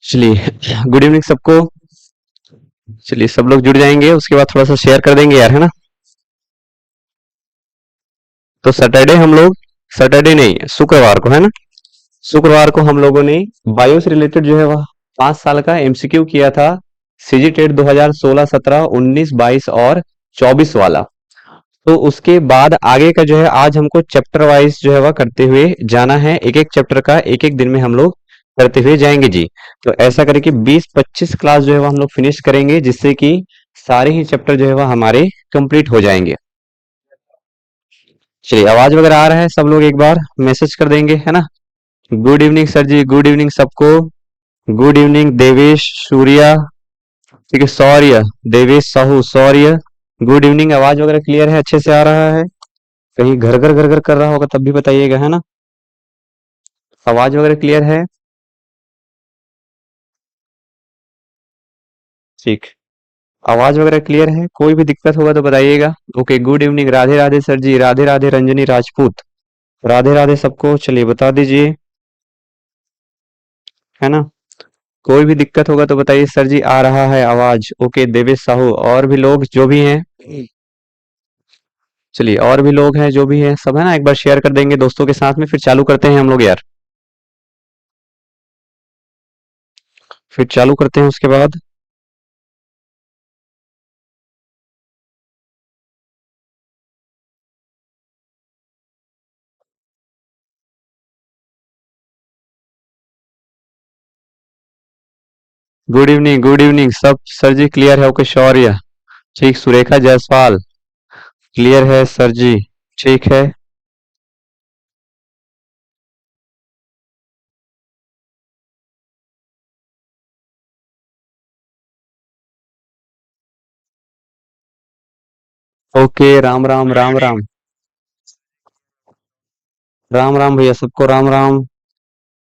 चलिए good evening सबको। चलिए सब लोग जुड़ जाएंगे, उसके बाद थोड़ा सा शेयर कर देंगे यार, है ना। तो सैटरडे हम लोग, सैटरडे नहीं शुक्रवार को, है ना, शुक्रवार को हम लोगों ने बायो से रिलेटेड जो है वह 5 साल का एमसीक्यू किया था। सीजी टेट 2016, 17, 19, 22 और 24 वाला। तो उसके बाद आगे का जो है आज हमको चैप्टर वाइज जो है वह करते हुए जाना है। एक एक चैप्टर का एक एक दिन में हम लोग करते हुए जाएंगे जी। तो ऐसा करके 20-25 क्लास जो है वह हम लोग फिनिश करेंगे, जिससे कि सारे ही चैप्टर जो है वह हमारे कंप्लीट हो जाएंगे। चलिए आवाज वगैरह आ रहा है, सब लोग एक बार मैसेज कर देंगे, है ना। गुड इवनिंग सर जी, गुड इवनिंग सबको। गुड इवनिंग देवेश सूर्या, ठीक है, सौर्य, देवेश साहू सौर्य। Good evening. आवाज वगैरह क्लियर है, अच्छे से आ रहा है? कहीं घर घर कर रहा होगा तब भी बताइएगा, है ना। आवाज वगैरह क्लियर है? ठीक। आवाज वगैरह क्लियर है, कोई भी दिक्कत होगा तो बताइएगा। Okay, good evening, Radhe Radhe sir ji, Radhe Radhe Ranjani Rajput, Radhe Radhe सबको। चलिए बता दीजिए, है ना। कोई भी दिक्कत होगा तो बताइए सर जी, आ रहा है आवाज। ओके देवेश साहू, और भी लोग जो भी हैं, चलिए और भी लोग हैं जो भी हैं सब, है ना, एक बार शेयर कर देंगे दोस्तों के साथ में, फिर चालू करते हैं हम लोग यार। फिर चालू करते हैं उसके बाद। गुड इवनिंग सब सर जी, क्लियर है? ओके शौर्य, ठीक, सुरेखा जायसवाल, क्लियर है सर जी, ठीक है। ओके, राम राम राम राम, राम राम भैया सबको, राम राम।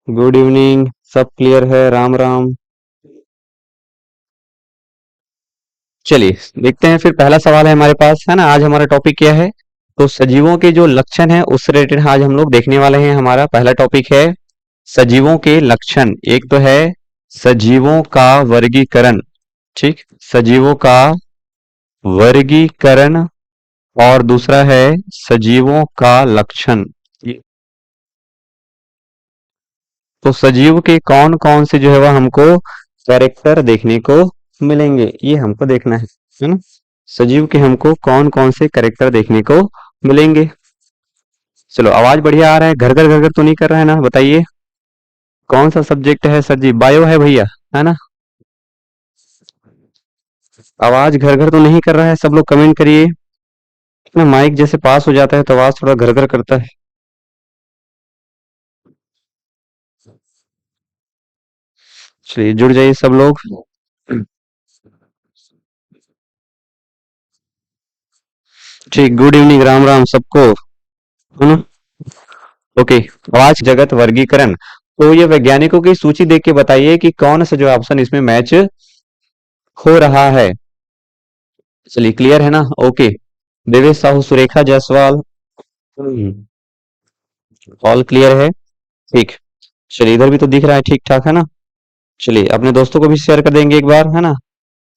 गुड इवनिंग, सब क्लियर है, राम राम। चलिए देखते हैं, फिर पहला सवाल है हमारे पास, है ना। आज हमारा टॉपिक क्या है? तो सजीवों के जो लक्षण है उससे रिलेटेड आज हम लोग देखने वाले हैं। हमारा पहला टॉपिक है सजीवों के लक्षण। एक तो है सजीवों का वर्गीकरण, ठीक, सजीवों का वर्गीकरण, और दूसरा है सजीवों का लक्षण। तो सजीव के कौन कौन से जो है वह हमको कैरेक्टर देखने को मिलेंगे, ये हमको देखना है ना। सजीव के हमको कौन कौन से कैरेक्टर देखने को मिलेंगे। चलो आवाज बढ़िया आ रहा है, घर घर तो नहीं कर रहा है ना, बताइए। कौन सा सब्जेक्ट है सर जी? बायो है भैया, है ना। आवाज घर घर तो नहीं कर रहा है, सब लोग कमेंट करिए ना। माइक जैसे पास हो जाता है तो आवाज थोड़ा घर घर करता है। चलिए जुड़ जाइए सब लोग। ठीक, गुड इवनिंग, राम राम सबको, है ना। ओके, आवाज जगत वर्गीकरण। तो ये वैज्ञानिकों की सूची देख के बताइए कि कौन सा जो ऑप्शन इसमें मैच हो रहा है। चलिए क्लियर है ना। Okay, Devesh Sahu, Surekha Jaiswal, all clear है, ठीक। चलिए इधर भी तो दिख रहा है ठीक ठाक, है ना। चलिए अपने दोस्तों को भी शेयर कर देंगे एक बार, है ना।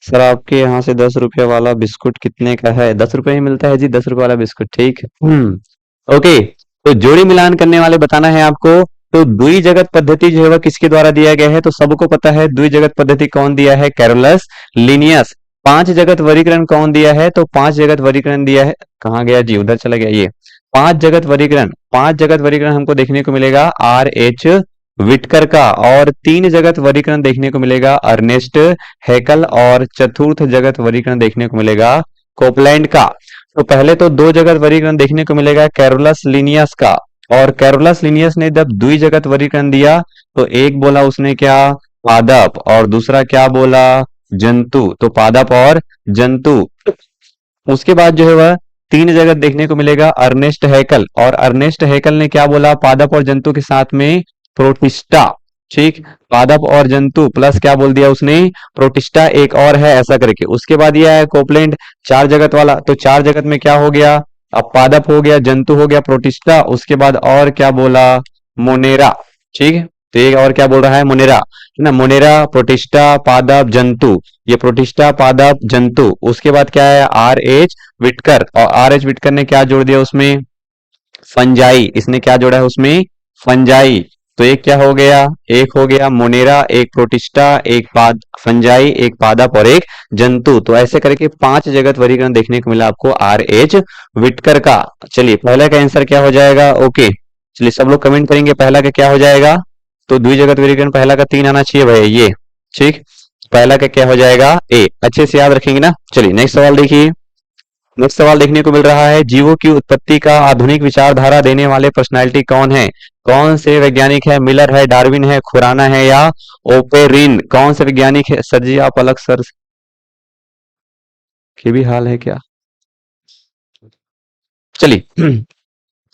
सर आपके यहाँ से 10 रुपये वाला बिस्कुट कितने का है? 10 रुपए ही मिलता है जी, 10 रुपए वाला बिस्कुट, ठीक। ओके, तो जोड़ी मिलान करने वाले बताना है आपको। तो द्वि जगत पद्धति जो है वह किसके द्वारा दिया गया है? तो सबको पता है द्वि जगत पद्धति कौन दिया है, कैरोलस लिनियस। पांच जगत वर्गीकरण कौन दिया है? तो पांच जगत वर्गीकरण दिया है, कहाँ गया जी, उधर चला गया ये। पांच जगत वर्गीकरण, पांच जगत वर्गीकरण हमको देखने को मिलेगा आर एच विटकर का, और तीन जगत वर्गीकरण देखने को मिलेगा अर्नेस्ट हैकल, और चतुर्थ जगत वर्गीकरण देखने को मिलेगा कोपलैंड का। तो पहले तो दो जगत वर्गीकरण देखने को मिलेगा कैरोलस लिनियस का, और कैरोलस लिनियस ने जब द्विजगत वर्गीकरण दिया तो एक बोला उसने क्या, पादप, और दूसरा क्या बोला, जंतु। तो पादप और जंतु। उसके बाद जो है वह तीन जगत देखने को मिलेगा अर्नेस्ट हैकल, और अर्नेस्ट हैकल ने क्या बोला, पादप और जंतु के साथ में प्रोटिस्टा, ठीक, पादप और जंतु प्लस क्या बोल दिया उसने, प्रोटिस्टा एक और है, ऐसा करके। उसके बाद यह है कोपलैंड, चार जगत वाला। तो चार जगत में क्या हो गया, अब पादप हो गया, जंतु हो गया, प्रोटिस्टा, उसके बाद और क्या बोला, मोनेरा, ठीक है। तो ये और क्या बोल रहा है, मोनेरा है ना, मोनेरा प्रोटिस्टा पादप जंतु, ये प्रोटिस्टा पादप जंतु। उसके बाद क्या है, आर एच विटकर, और आर एच विटकर ने क्या जोड़ दिया उसमें, फंजाई, इसने क्या जोड़ा है उसमें, फंजाई। तो एक क्या हो गया, एक हो गया मोनेरा, एक प्रोटिस्टा, एक पाद फंजाई, एक पादप और एक जंतु। तो ऐसे करके 5 जगत वर्गीकरण देखने को मिला आपको आर एच विटकर का। चलिए पहले का आंसर क्या हो जाएगा, ओके। चलिए सब लोग कमेंट करेंगे पहला का क्या हो जाएगा। तो द्विजगत वर्गीकरण पहला का 3 आना चाहिए भैया ये, ठीक। पहला का क्या हो जाएगा, ए, अच्छे से याद रखेंगे ना। चलिए नेक्स्ट सवाल देखिए। नेक्स्ट सवाल देखने को मिल रहा है, जीवों की उत्पत्ति का आधुनिक विचारधारा देने वाले पर्सनालिटी कौन है। कौन से वैज्ञानिक है, मिलर है, डार्विन है, खुराना है या ओपेरिन। कौन से वैज्ञानिक है सर जी, आप अलग सर के भी हाल है क्या। चलिए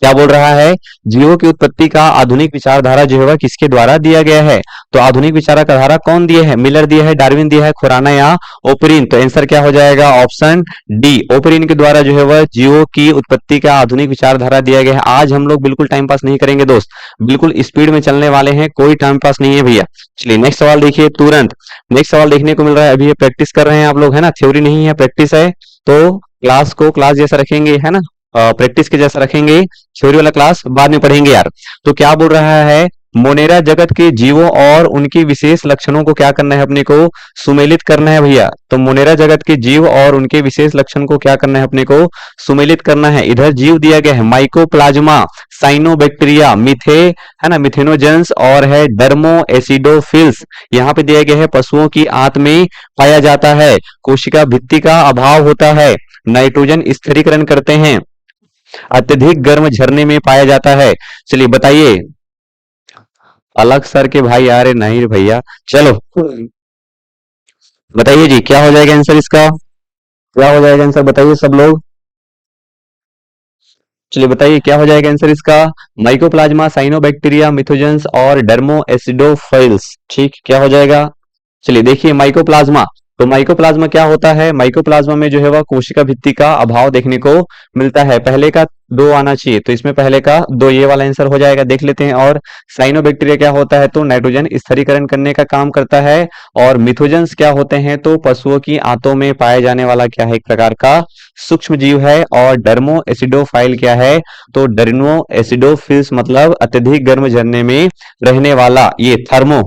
क्या बोल रहा है, जीवों की उत्पत्ति का आधुनिक विचारधारा जो है वह किसके द्वारा दिया गया है। तो आधुनिक विचारधारा कौन दिया है, मिलर दिया है, डार्विन दिया है, खुराना या ओपरिन। तो आंसर क्या हो जाएगा, ऑप्शन डी, ओपरिन के द्वारा जो है वह जीवों की उत्पत्ति का आधुनिक विचारधारा दिया गया है। आज हम लोग बिल्कुल टाइम पास नहीं करेंगे दोस्त, बिल्कुल स्पीड में चलने वाले हैं, कोई टाइम पास नहीं है भैया। चलिए नेक्स्ट सवाल देखिए तुरंत। नेक्स्ट सवाल देखने को मिल रहा है, अभी ये प्रैक्टिस कर रहे हैं आप लोग है ना, थ्योरी नहीं है प्रैक्टिस है। तो क्लास को क्लास जैसा रखेंगे है ना, प्रैक्टिस के जैसा रखेंगे, थ्योरी वाला क्लास बाद में पढ़ेंगे यार। तो क्या बोल रहा है, मोनेरा जगत के जीवों और उनकी विशेष लक्षणों को क्या करना है, अपने को सुमेलित करना है भैया। तो मोनेरा जगत के जीव और उनके विशेष लक्षण को क्या करना है, अपने को सुमेलित करना है। इधर जीव दिया गया है माइकोप्लाज्मा, साइनोबैक्टीरिया, मिथे है ना, मिथेनोजेंस, और है डर्मो एसिडोफिल्स। यहाँ पे दिया गया है पशुओं की आंत में पाया जाता है, कोशिका भित्ति का अभाव होता है, नाइट्रोजन स्थिरीकरण करते हैं, अत्यधिक गर्म झरने में पाया जाता है। चलिए बताइए, अलग सर के भाई आ रहे नहीं रे भैया। चलो बताइए जी क्या हो जाएगा आंसर इसका, क्या हो जाएगा आंसर बताइए सब लोग। चलिए बताइए क्या हो जाएगा आंसर इसका, माइकोप्लाज्मा, साइनोबैक्टीरिया, मिथोजेंस और डर्मो एसिडोफाइल्स। ठीक, क्या हो जाएगा। चलिए देखिए माइकोप्लाज्मा, तो माइकोप्लाज्मा क्या होता है, माइकोप्लाज्मा में जो है वह कोशिका भित्ति का अभाव देखने को मिलता है। पहले का 2 आना चाहिए, तो इसमें पहले का 2, ये वाला आंसर हो जाएगा, देख लेते हैं। और साइनोबैक्टीरिया क्या होता है, तो नाइट्रोजन स्थिरीकरण करने का काम करता है। और मिथोजेंस क्या होते हैं, तो पशुओं की आंतों में पाए जाने वाला क्या है, एक प्रकार का सूक्ष्म जीव है। और डर्मो एसिडोफाइल क्या है, तो डर्मो एसिडोफिल्स मतलब अत्यधिक गर्म झरने में रहने वाला, ये थर्मो,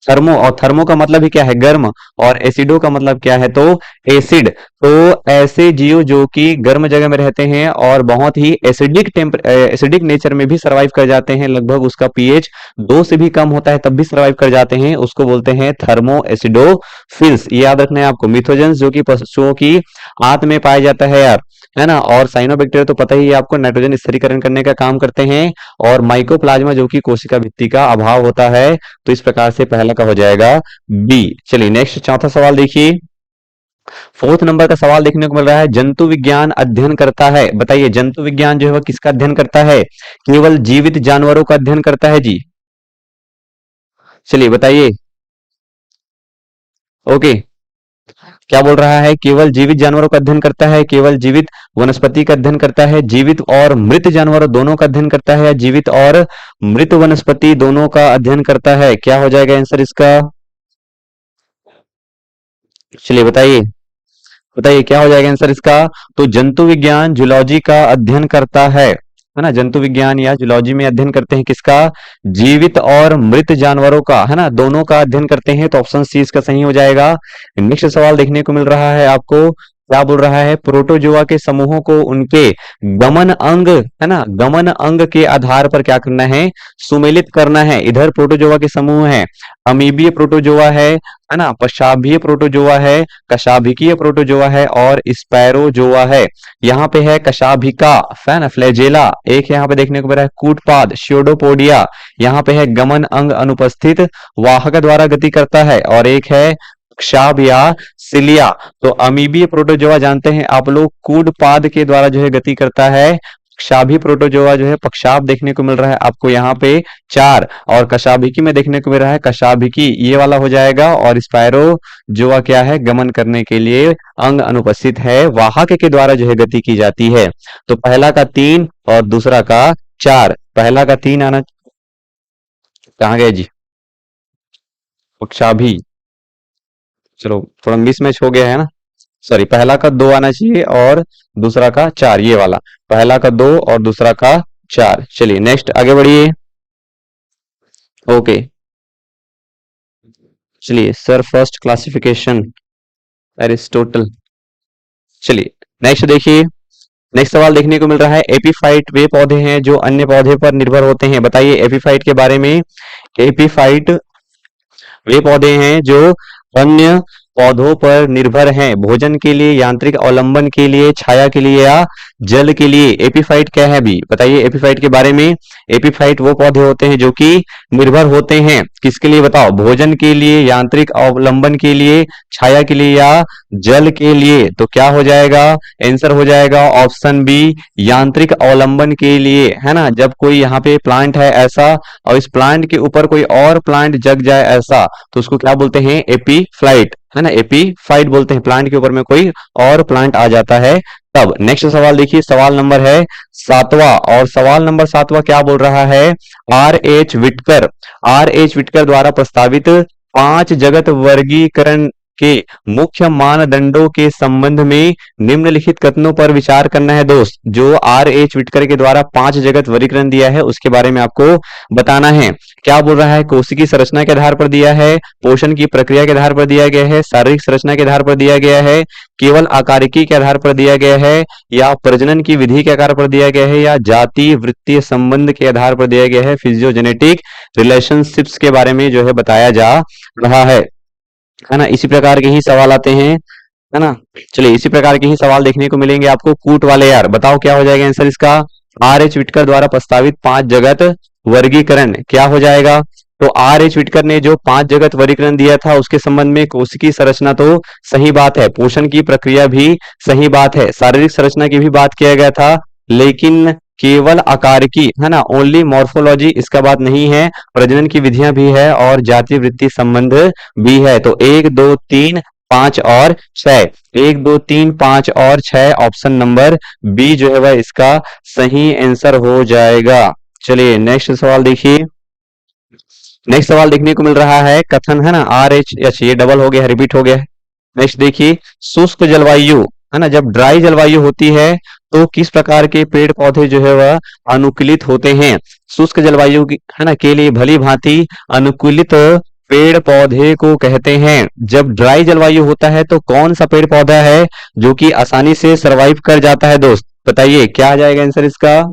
थर्मो, और थर्मो का मतलब ही क्या है, गर्म, और एसिडो का मतलब क्या है, तो एसिड। तो ऐसे जीव जो कि गर्म जगह में रहते हैं और बहुत ही एसिडिक नेचर में भी सरवाइव कर जाते हैं, लगभग उसका पीएच 2 से भी कम होता है तब भी सरवाइव कर जाते हैं, उसको बोलते हैं थर्मो एसिडोफिल्स। ये याद रखना है आपको। मिथोजेंस जो कि पशुओं की आंत में पाया जाता है यार, है ना। और साइनोबैक्टीरिया तो पता ही है आपको, नाइट्रोजन स्थिरीकरण करने का काम करते हैं। और माइकोप्लाज्मा जो कि कोशिका भित्ति का अभाव होता है। तो इस प्रकार से पहला का हो जाएगा बी। चलिए नेक्स्ट चौथा सवाल देखिए। फोर्थ नंबर का सवाल देखने को मिल रहा है, जंतु विज्ञान अध्ययन करता है, बताइए जंतु विज्ञान जो है वह किसका अध्ययन करता है, केवल जीवित जानवरों का अध्ययन करता है जी। चलिए बताइए, ओके। क्या बोल रहा है, केवल जीवित जानवरों का अध्ययन करता है, केवल जीवित वनस्पति का अध्ययन करता है, जीवित और मृत जानवरों दोनों का अध्ययन करता है, या जीवित और मृत वनस्पति दोनों का अध्ययन करता है। क्या हो जाएगा आंसर इसका, चलिए बताइए, बताइए क्या हो जाएगा आंसर इसका। तो जंतु विज्ञान जूलॉजी का अध्ययन करता है ना, जंतु विज्ञान या जूलॉजी में अध्ययन करते हैं किसका, जीवित और मृत जानवरों का, है ना, दोनों का अध्ययन करते हैं। तो ऑप्शन सी इसका सही हो जाएगा। नेक्स्ट सवाल देखने को मिल रहा है आपको, क्या बोल रहा है, प्रोटोजोआ के समूहों को उनके गमन अंग, है ना, गमन अंग के आधार पर क्या करना है, सुमेलित करना है। इधर प्रोटोजोआ के समूह है, अमीबीय प्रोटोजोआ है ना, पशाभीय प्रोटोजोआ है, कशाभिकीय प्रोटोजोआ है, और स्पैरोजोआ है। यहाँ पे है कशाभिका, है ना, फ्लैजेला। एक यहाँ पे देखने को मिल रहा है कूटपाद, श्योडोपोडिया। यहाँ पे है गमन अंग अनुपस्थित, वाहक द्वारा गति करता है। और एक है क्षाभ या सिलिया। तो अमीबीय प्रोटोजोआ जानते हैं आप लोग, कूटपाद के द्वारा जो है गति करता है। क्षाभी प्रोटोजोआ जो है पक्षाभ देखने को मिल रहा है आपको यहाँ पे 4, और कशाभिकी में देखने को मिल रहा है कशाभिकी, ये वाला हो जाएगा। और स्पायरो जोआ क्या है, गमन करने के लिए अंग अनुपस्थित है, वाहक के द्वारा जो है गति की जाती है। तो पहला का 3 और दूसरा का 4, पहला का 3 आना, कहाँ गए जी, कक्षा भी। चलो थोड़ा मिस मैच हो गया है ना, सॉरी, पहला का 2 आना चाहिए और दूसरा का 4, ये वाला। पहला का 2 और दूसरा का 4। चलिए नेक्स्ट आगे बढ़िए। ओके, चलिए सर फर्स्ट क्लासिफिकेशन एरिस्टोटल। चलिए नेक्स्ट देखिए। नेक्स्ट सवाल देखने को मिल रहा है, एपीफाइट वे पौधे हैं जो अन्य पौधे पर निर्भर होते हैं। बताइए एपीफाइट के बारे में। एपीफाइट वे पौधे हैं जो अन्य पौधों पर निर्भर हैं, भोजन के लिए, यांत्रिक अवलंबन के लिए, छाया के लिए या जल के लिए। एपीफाइट क्या है अभी बताइए एपीफाइट के बारे में। एपीफाइट वो पौधे होते हैं जो कि निर्भर होते हैं किसके लिए बताओ, भोजन के लिए, यांत्रिक अवलंबन के लिए, छाया के लिए या जल के लिए। तो क्या हो जाएगा, आंसर हो जाएगा ऑप्शन बी, यांत्रिक अवलंबन के लिए, है ना। जब कोई यहाँ पे प्लांट है ऐसा और इस प्लांट के ऊपर कोई और प्लांट जग जाए ऐसा, तो उसको क्या बोलते हैं, एपीफ्लाइट, है ना, एपीफाइट बोलते हैं। प्लांट के ऊपर में कोई और प्लांट आ जाता है तब। नेक्स्ट सवाल देखिए, सवाल नंबर है 7वां, और सवाल नंबर 7वां क्या बोल रहा है, आर एच विटकर द्वारा प्रस्तावित 5 जगत वर्गीकरण के मुख्य मानदंडों के संबंध में निम्नलिखित कथनों पर विचार करना है दोस्त। जो आर एच विटकर के द्वारा 5 जगत वर्गीकरण दिया है उसके बारे में आपको बताना है। क्या बोल रहा है, कोशिकी संरचना के आधार पर दिया है, पोषण की प्रक्रिया के आधार पर दिया गया है, शारीरिक संरचना के आधार पर दिया गया है, केवल आकारिकी के आधार पर दिया गया है, या प्रजनन की विधि के आधार पर दिया गया है, या जाति वृत्तीय संबंध के आधार पर दिया गया है। फिजियोजेनेटिक रिलेशनशिप्स के बारे में जो है बताया जा रहा है ना। इसी प्रकार के ही सवाल आते हैं, है ना। चलिए इसी प्रकार के ही सवाल देखने को मिलेंगे आपको कूट वाले यार। बताओ क्या हो जाएगा आंसर इसका, आर एच विटकर द्वारा प्रस्तावित 5 जगत वर्गीकरण क्या हो जाएगा। तो आर एच विटकर ने जो 5 जगत वर्गीकरण दिया था उसके संबंध में कोशिकी संरचना तो सही बात है, पोषण की प्रक्रिया भी सही बात है, शारीरिक संरचना की भी बात किया गया था, लेकिन केवल आकारिकी, है ना, ओनली मॉर्फोलॉजी इसका बात नहीं है, प्रजनन की विधियां भी है और जाति वृत्ति संबंध भी है। तो 1 2 3 5 और 6, 1 2 3 5 और 6, ऑप्शन नंबर बी जो है वह इसका सही आंसर हो जाएगा। चलिए नेक्स्ट सवाल देखिए। नेक्स्ट सवाल देखने को मिल रहा है कथन, है ना, आर एच, ये डबल हो गया, रिपीट हो गया। नेक्स्ट देखिए, शुष्क जलवायु, है ना, जब ड्राई जलवायु होती है तो किस प्रकार के पेड़ पौधे जो है वह अनुकूलित होते हैं। शुष्क जलवायु की, है ना, के लिए भली भांति अनुकूलित पेड़ पौधे को कहते हैं। जब ड्राई जलवायु होता है तो कौन सा पेड़ पौधा है जो कि आसानी से सरवाइव कर जाता है दोस्त, बताइए क्या आ जाएगा आंसर इसका।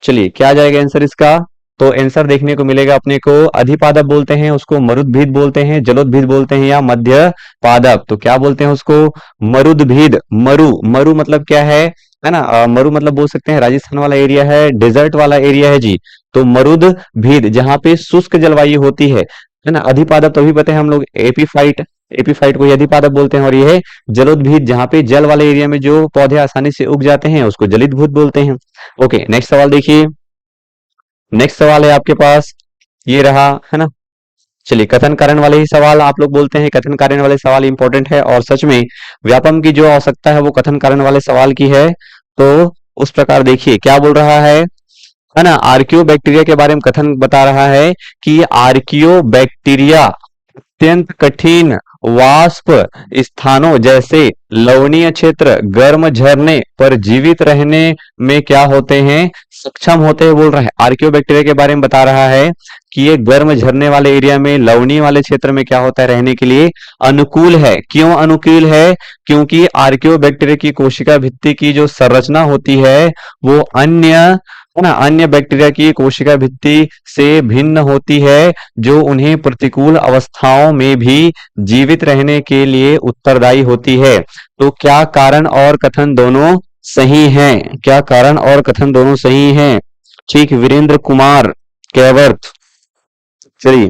चलिए क्या आ जाएगा आंसर इसका, तो आंसर देखने को मिलेगा अपने को, अधिपादप बोलते हैं उसको, मरुद्भिद बोलते हैं, जलोदभिद बोलते हैं, या मध्य पादप। तो क्या बोलते हैं उसको, मरुद्भिद। मरु, मरु मतलब क्या है ना, मरु मतलब बोल सकते हैं राजस्थान वाला एरिया है, डेजर्ट वाला एरिया है जी। तो मरुद्भिद जहाँ पे शुष्क जलवायु होती है ना। अधिपादप तो अभी पता है हम लोग, एपीफाइट, एपीफाइट को ही अधिपादप बोलते हैं। और ये है जलोदभिद, जहाँ पे जल वाले एरिया में जो पौधे आसानी से उग जाते हैं उसको जलितभूत बोलते हैं। ओके नेक्स्ट सवाल देखिए। नेक्स्ट सवाल है आपके पास, ये रहा, है ना। चलिए कथन कारण वाले ही सवाल आप लोग बोलते हैं, कथन कारण वाले सवाल इंपॉर्टेंट है, और सच में व्यापम की जो आवश्यकता है वो कथन कारण वाले सवाल की है। तो उस प्रकार देखिए क्या बोल रहा है ना, आर्कियो बैक्टीरिया के बारे में कथन बता रहा है कि आर्कियो बैक्टीरिया अत्यंत कठिन वाष्प स्थानों जैसे लवणीय क्षेत्र, गर्म झरने पर जीवित रहने में क्या होते हैं, सक्षम होते हैं, बोल रहा है। आर्कियोबैक्टीरिया के बारे में बता रहा है कि ये गर्म झरने वाले एरिया में, लवणीय वाले क्षेत्र में क्या होता है, रहने के लिए अनुकूल है। क्यों अनुकूल है, क्योंकि आर्कियोबैक्टीरिया की कोशिका भित्ति की जो संरचना होती है वो अन्य, है ना, अन्य बैक्टीरिया की कोशिका भित्ति से भिन्न होती है, जो उन्हें प्रतिकूल अवस्थाओं में भी जीवित रहने के लिए उत्तरदायी होती है। तो क्या कारण और कथन दोनों सही हैं, क्या कारण और कथन दोनों सही हैं, ठीक, वीरेंद्र कुमार कैवर्थ। चलिए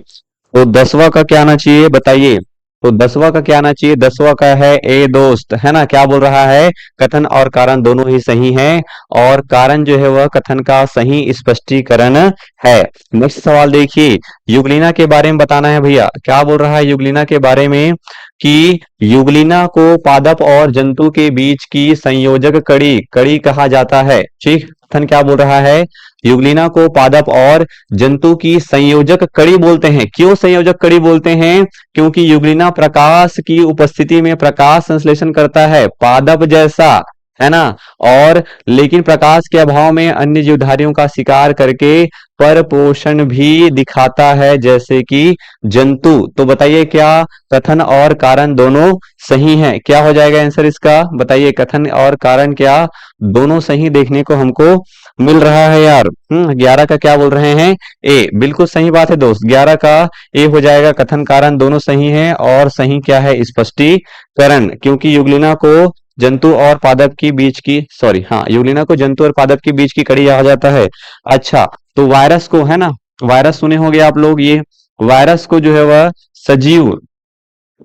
तो 10वां का क्या आना चाहिए बताइए, तो 10वां का क्या आना चाहिए, 10वां का है ए दोस्त, है ना। क्या बोल रहा है, कथन और कारण दोनों ही सही हैं, और कारण जो है वह कथन का सही स्पष्टीकरण है। नेक्स्ट सवाल देखिए, युगलिना के बारे में बताना है भैया। क्या बोल रहा है युगलिना के बारे में, कि युगलिना को पादप और जंतु के बीच की संयोजक कड़ी कड़ी कहा जाता है। ठीक, कथन क्या बोल रहा है? युगलिना को पादप और जंतु की संयोजक कड़ी बोलते हैं। क्यों संयोजक कड़ी बोलते हैं? क्योंकि युगलिना प्रकाश की उपस्थिति में प्रकाश संश्लेषण करता है पादप जैसा, है ना, और लेकिन प्रकाश के अभाव में अन्य जीवधारियों का शिकार करके परपोषण भी दिखाता है जैसे कि जंतु। तो बताइए क्या कथन और कारण दोनों सही हैं? क्या हो जाएगा आंसर इसका? बताइए, कथन और कारण क्या दोनों सही देखने को हमको मिल रहा है यार? 11 का क्या बोल रहे हैं? ए, बिल्कुल सही बात है दोस्त, 11 का ए हो जाएगा, कथन कारण दोनों सही हैं। और सही क्या है? स्पष्टीकरण, क्योंकि युगलिना को जंतु और पादप की बीच की, सॉरी, हाँ, युगलिना को जंतु और पादप की बीच की कड़ी कहा जाता है। अच्छा, तो वायरस को, है ना, वायरस सुने होंगे आप लोग, ये वायरस को जो है वह सजीव,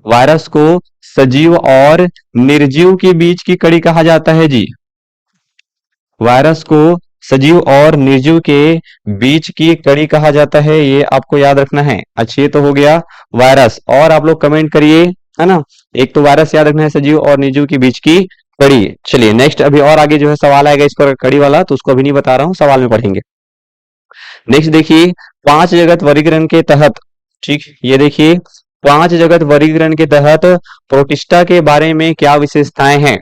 वायरस को सजीव और निर्जीव के बीच की कड़ी कहा जाता है जी। वायरस को सजीव और निर्जीव के बीच की कड़ी कहा जाता है, ये आपको याद रखना है। अच्छा, ये तो हो गया वायरस। और आप लोग कमेंट करिए, है ना, एक तो वायरस याद रखना है, सजीव और निर्जीव के बीच की कड़ी। चलिए नेक्स्ट, अभी और आगे जो है सवाल आएगा इस पर कड़ी वाला, तो उसको अभी नहीं बता रहा हूं, सवाल में पढ़ेंगे। नेक्स्ट देखिए, 5 जगत वर्गीकरण के तहत, ठीक, ये देखिए 5 जगत वर्गीकरण के तहत प्रोटिस्टा के बारे में क्या विशेषताएं हैं?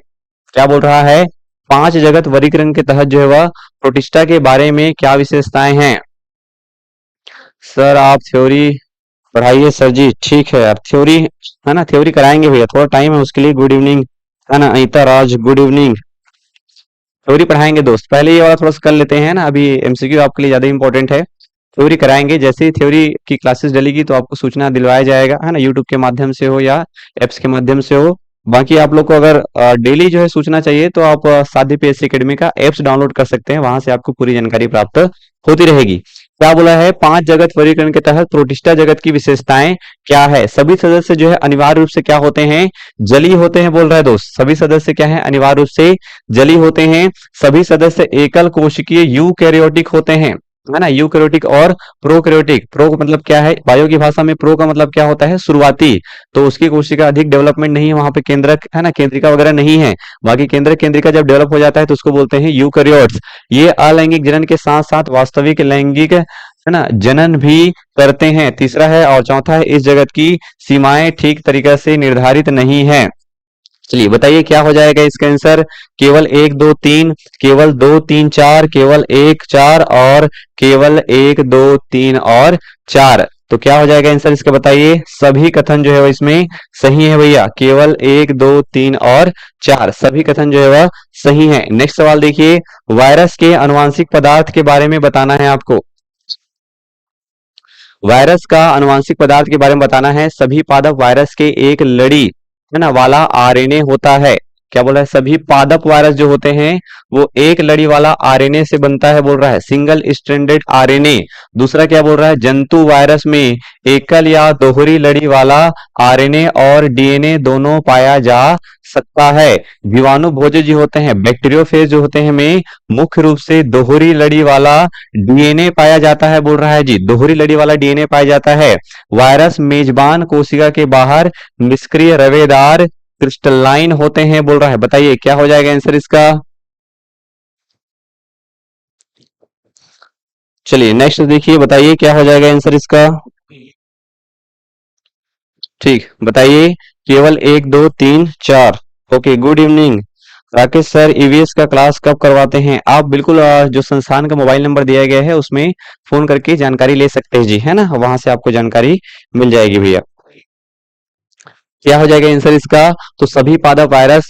क्या बोल रहा है? 5 जगत वर्गीकरण के तहत जो है वह प्रोटिस्टा के बारे में क्या विशेषताएं हैं? सर आप थ्योरी पढ़ाइए सर जी। ठीक है यार, थ्योरी, है ना, थ्योरी कराएंगे भैया, थोड़ा टाइम है उसके लिए। गुड इवनिंग, है ना, Anita Raj, good evening. Theory पढ़ाएंगे दोस्त, पहले ये वाला थोड़ा सा कर लेते हैं ना, अभी एमसीक्यू आपके लिए ज्यादा इंपॉर्टेंट है। थ्योरी कराएंगे, जैसे ही थ्योरी की क्लासेस डलेगी तो आपको सूचना दिलवाया जाएगा, है ना, यूट्यूब के माध्यम से हो या एप्स के माध्यम से हो। बाकी आप लोग को अगर डेली जो है सूचना चाहिए तो आप साध्य पीएससी एकेडमी का एप्स डाउनलोड कर सकते हैं, वहां से आपको पूरी जानकारी प्राप्त होती रहेगी। क्या बोला है? 5 जगत वर्गीकरण के तहत प्रोटिस्टा जगत की विशेषताएं क्या है? सभी सदस्य जो है अनिवार्य रूप से क्या होते हैं? जलीय होते हैं, बोल रहा है दोस्त। सभी सदस्य क्या है? अनिवार्य रूप से जलीय होते हैं। सभी सदस्य एकल कोशिकीय यूकैरियोटिक होते हैं, है ना, यूकैरियोटिक और प्रोकैरियोटिक। प्रो मतलब क्या है? बायो की भाषा में प्रो का मतलब क्या होता है? शुरुआती। तो उसकी कोशिका अधिक डेवलपमेंट नहीं है, वहां पे केंद्रक, है ना, केंद्रिका वगैरह नहीं है। बाकी केंद्रक केंद्रिका जब डेवलप हो जाता है तो उसको बोलते हैं यूकैरियोट्स। ये अलैंगिक जनन के साथ साथ वास्तविक लैंगिक, है ना, जनन भी करते हैं। तीसरा है और चौथा है, इस जगत की सीमाएं ठीक तरीके से निर्धारित नहीं है। चलिए बताइए क्या हो जाएगा इसका आंसर? केवल 1 2 3, केवल 2 3 4, केवल 1 4 और केवल 1 2 3 और 4। तो क्या हो जाएगा आंसर इसका? बताइए। सभी कथन जो है वो इसमें सही है भैया, केवल 1 2 3 और 4 सभी कथन जो है वह सही है। नेक्स्ट सवाल देखिए, वायरस के आनुवांशिक पदार्थ के बारे में बताना है आपको। वायरस का आनुवांशिक पदार्थ के बारे में बताना है। सभी पादप वायरस के एक लड़ी, है ना, वाला आरएनए होता है। क्या बोल रहा है? सभी पादप वायरस जो होते हैं वो एक लड़ी वाला आरएनए से बनता है, बोल रहा है, सिंगल स्ट्रैंडेड आरएनए। दूसरा क्या बोल रहा है? जंतु वायरस में एकल या दोहरी लड़ी वाला आरएनए और डीएनए दोनों पाया जा सकता है। जीवाणु भोजी जो होते हैं, बैक्टीरियोफेज जो होते हैं, में मुख्य रूप से दोहरी लड़ी वाला डीएनए पाया जाता है, बोल रहा है जी, दोहरी लड़ी वाला डीएनए पाया जाता है। वायरस मेजबान कोशिका के बाहर निष्क्रिय रवेदार क्रिस्टलाइन होते हैं, बोल रहा है। बताइए क्या हो जाएगा आंसर इसका? चलिए नेक्स्ट देखिए, बताइए क्या हो जाएगा आंसर इसका? ठीक, बताइए। केवल 1 2 3 4। Okay, good evening Rakesh sir. EVS का क्लास कब करवाते हैं आप? बिल्कुल, जो संस्थान का मोबाइल नंबर दिया गया है उसमें फोन करके जानकारी ले सकते हैं जी, है ना, वहां से आपको जानकारी मिल जाएगी भैया। क्या हो जाएगा आंसर इसका? तो सभी पादप वायरस,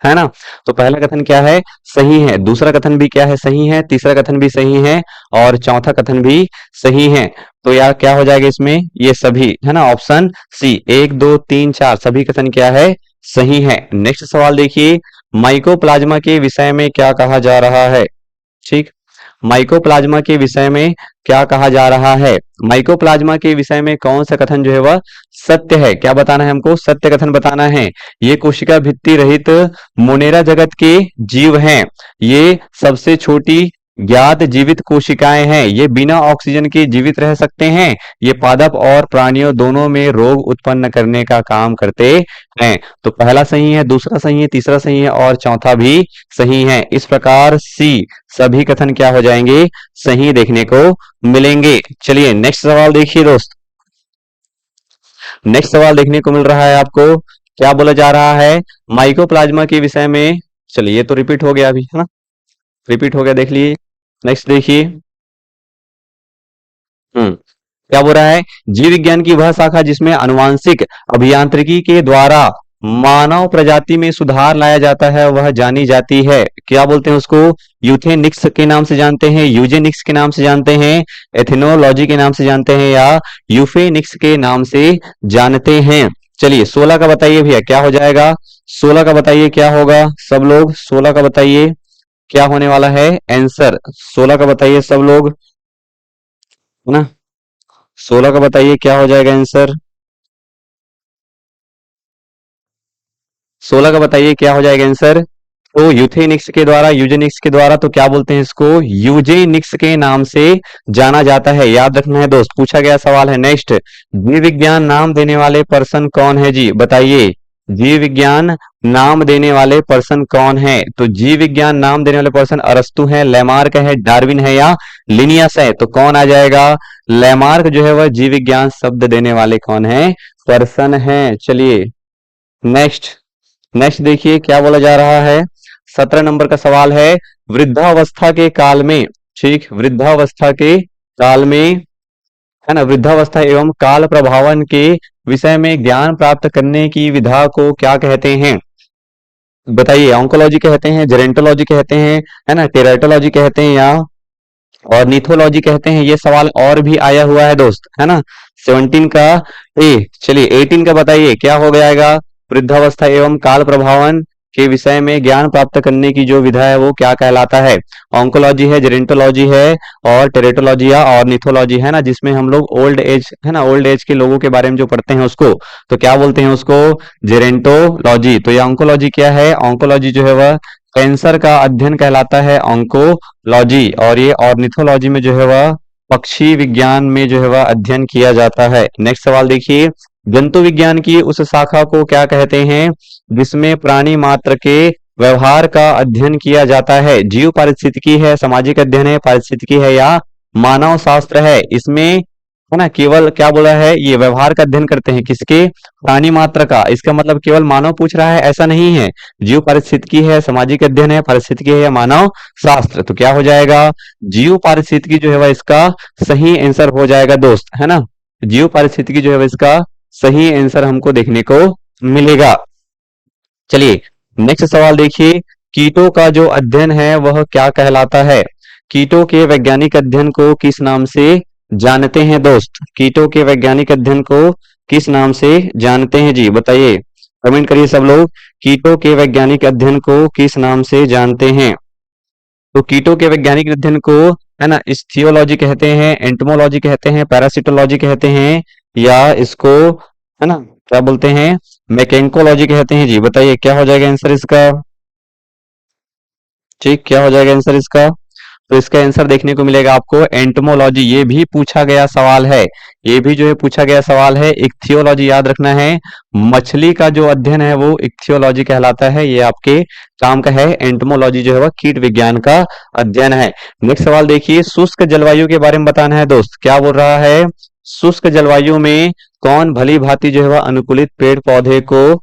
है ना, तो पहला कथन क्या है? सही है। दूसरा कथन भी क्या है? सही है। तीसरा कथन भी सही है और चौथा कथन भी सही है। तो यार क्या हो जाएगा इसमें? ये सभी, है ना, ऑप्शन सी, 1 2 3 4 सभी कथन क्या है? सही है। नेक्स्ट सवाल देखिए, माइकोप्लाज्मा के विषय में क्या कहा जा रहा है? ठीक, माइकोप्लाज्मा के विषय में क्या कहा जा रहा है? माइकोप्लाज्मा के विषय में कौन सा कथन जो है वह सत्य है? क्या बताना है हमको? सत्य कथन बताना है। ये कोशिका भित्ति रहित मोनेरा जगत के जीव हैं। ये सबसे छोटी ज्ञात जीवित कोशिकाएं हैं, ये बिना ऑक्सीजन के जीवित रह सकते हैं। ये पादप और प्राणियों दोनों में रोग उत्पन्न करने का काम करते हैं। तो पहला सही है, दूसरा सही है, तीसरा सही है और चौथा भी सही है। इस प्रकार सी सभी कथन क्या हो जाएंगे, सही देखने को मिलेंगे। चलिए नेक्स्ट सवाल देखिए दोस्त। नेक्स्ट सवाल देखने को मिल रहा है आपको, क्या बोला जा रहा है माइकोप्लाज्मा के विषय में। चलिए ये तो रिपीट हो गया अभी, है ना, रिपीट हो गया, देख लिए। नेक्स्ट देखिए। क्या बोल रहा है, जीव विज्ञान की वह शाखा जिसमें आनुवांशिक अभियांत्रिकी के द्वारा मानव प्रजाति में सुधार लाया जाता है वह जानी जाती है, क्या बोलते हैं उसको, यूथेनिक्स के नाम से जानते हैं, यूजेनिक्स के नाम से जानते हैं, एथनोलॉजी के नाम से जानते हैं या यूफेनिक्स के नाम से जानते हैं। चलिए 16 का बताइए भैया क्या हो जाएगा, 16 का बताइए क्या होगा, सब लोग 16 का बताइए क्या होने वाला है आंसर, 16 का बताइए सब लोग, है ना, 16 का बताइए क्या हो जाएगा आंसर, 16 का बताइए क्या हो जाएगा आंसर। तो यूथेनिक्स के द्वारा, यूजेनिक्स के द्वारा, तो क्या बोलते हैं इसको, यूजेनिक्स के नाम से जाना जाता है, याद रखना है दोस्त, पूछा गया सवाल है। नेक्स्ट, जीव विज्ञान नाम देने वाले पर्सन कौन है जी, बताइए, जीव विज्ञान नाम देने वाले पर्सन कौन है। तो जीव विज्ञान नाम देने वाले पर्सन अरस्तु है, लेमार्क है, डार्विन है या लिनियस है। तो कौन आ जाएगा, लेमार्क जो है वह जीव विज्ञान शब्द देने वाले कौन है, पर्सन है। चलिए नेक्स्ट, नेक्स्ट देखिए क्या बोला जा रहा है, 17 नंबर का सवाल है, वृद्धावस्था के काल में, ठीक, वृद्धावस्था के काल में, है ना, वृद्धावस्था एवं काल प्रभावन के विषय में ज्ञान प्राप्त करने की विधा को क्या कहते हैं, बताइए, ऑन्कोलॉजी कहते हैं, जेरेंटोलॉजी कहते हैं, है ना, टेराटोलॉजी कहते हैं या और नीथोलॉजी कहते हैं। ये सवाल और भी आया हुआ है दोस्त, है ना, 17 का ए। चलिए 18 का बताइए क्या हो जाएगा, वृद्धावस्था एवं काल प्रभावन के विषय में ज्ञान प्राप्त करने की जो विधा है वो क्या कहलाता है, ऑन्कोलॉजी है, जेरेंटोलॉजी है और टेरेटोलॉजी और निथोलॉजी, है ना, जिसमें हम लोग ओल्ड एज, है ना, ओल्ड एज के लोगों के बारे में जो पढ़ते हैं उसको तो क्या बोलते हैं उसको, जेरेंटोलॉजी। तो ये ऑन्कोलॉजी क्या है, ऑन्कोलॉजी जो है वह कैंसर का अध्ययन कहलाता है ऑन्कोलॉजी, और ये ऑर्निथोलॉजी में जो है वह पक्षी विज्ञान में जो है वह अध्ययन किया जाता है। नेक्स्ट सवाल देखिए, जंतु विज्ञान की उस शाखा को क्या कहते हैं जिसमें प्राणी मात्र के व्यवहार का अध्ययन किया जाता है, जीव पारिस्थितिकी है, सामाजिक अध्ययन है, पारिस्थितिकी है या मानव शास्त्र है। इसमें, है ना, केवल क्या बोला है, ये व्यवहार का अध्ययन करते हैं किसके, प्राणी मात्र का, इसका मतलब केवल मानव पूछ रहा है ऐसा नहीं है, जीव पारिस्थितिकी है, सामाजिक अध्ययन है, पारिस्थितिकी है या मानव शास्त्र। तो क्या हो जाएगा, जीव पारिस्थितिकी जो है वह इसका सही आंसर हो जाएगा दोस्त, है ना, जीव पारिस्थितिकी जो है वह इसका सही आंसर हमको देखने को मिलेगा। चलिए नेक्स्ट सवाल देखिए, कीटों का जो अध्ययन है वह क्या कहलाता है, कीटों के वैज्ञानिक अध्ययन को किस नाम से जानते हैं दोस्त, कीटों के वैज्ञानिक अध्ययन को किस नाम से जानते हैं जी, बताइए, कमेंट करिए सब लोग, कीटों के वैज्ञानिक अध्ययन को किस नाम से जानते हैं। तो कीटों के वैज्ञानिक अध्ययन को, है ना, इस्थियोलॉजी कहते हैं, एंटोमोलॉजी कहते हैं, पैरासिटोलॉजी कहते हैं या इसको, है ना, क्या बोलते हैं, मैकेंकोलॉजी कहते हैं जी, बताइए क्या हो जाएगा आंसर इसका, ठीक, क्या हो जाएगा आंसर इसका। तो इसका आंसर देखने को मिलेगा आपको एंटोमोलॉजी, ये भी पूछा गया सवाल है, ये भी जो है पूछा गया सवाल है। इक्थियोलॉजी याद रखना है, मछली का जो अध्ययन है वो इक्थियोलॉजी कहलाता है, ये आपके काम का है। एंटोमोलॉजी जो है वह कीट विज्ञान का अध्ययन है। नेक्स्ट सवाल देखिए, शुष्क जलवायु के बारे में बताना है दोस्त, क्या बोल रहा है, शुष्क जलवायु में कौन भली भांति जो है वह अनुकूलित पेड़ पौधे को,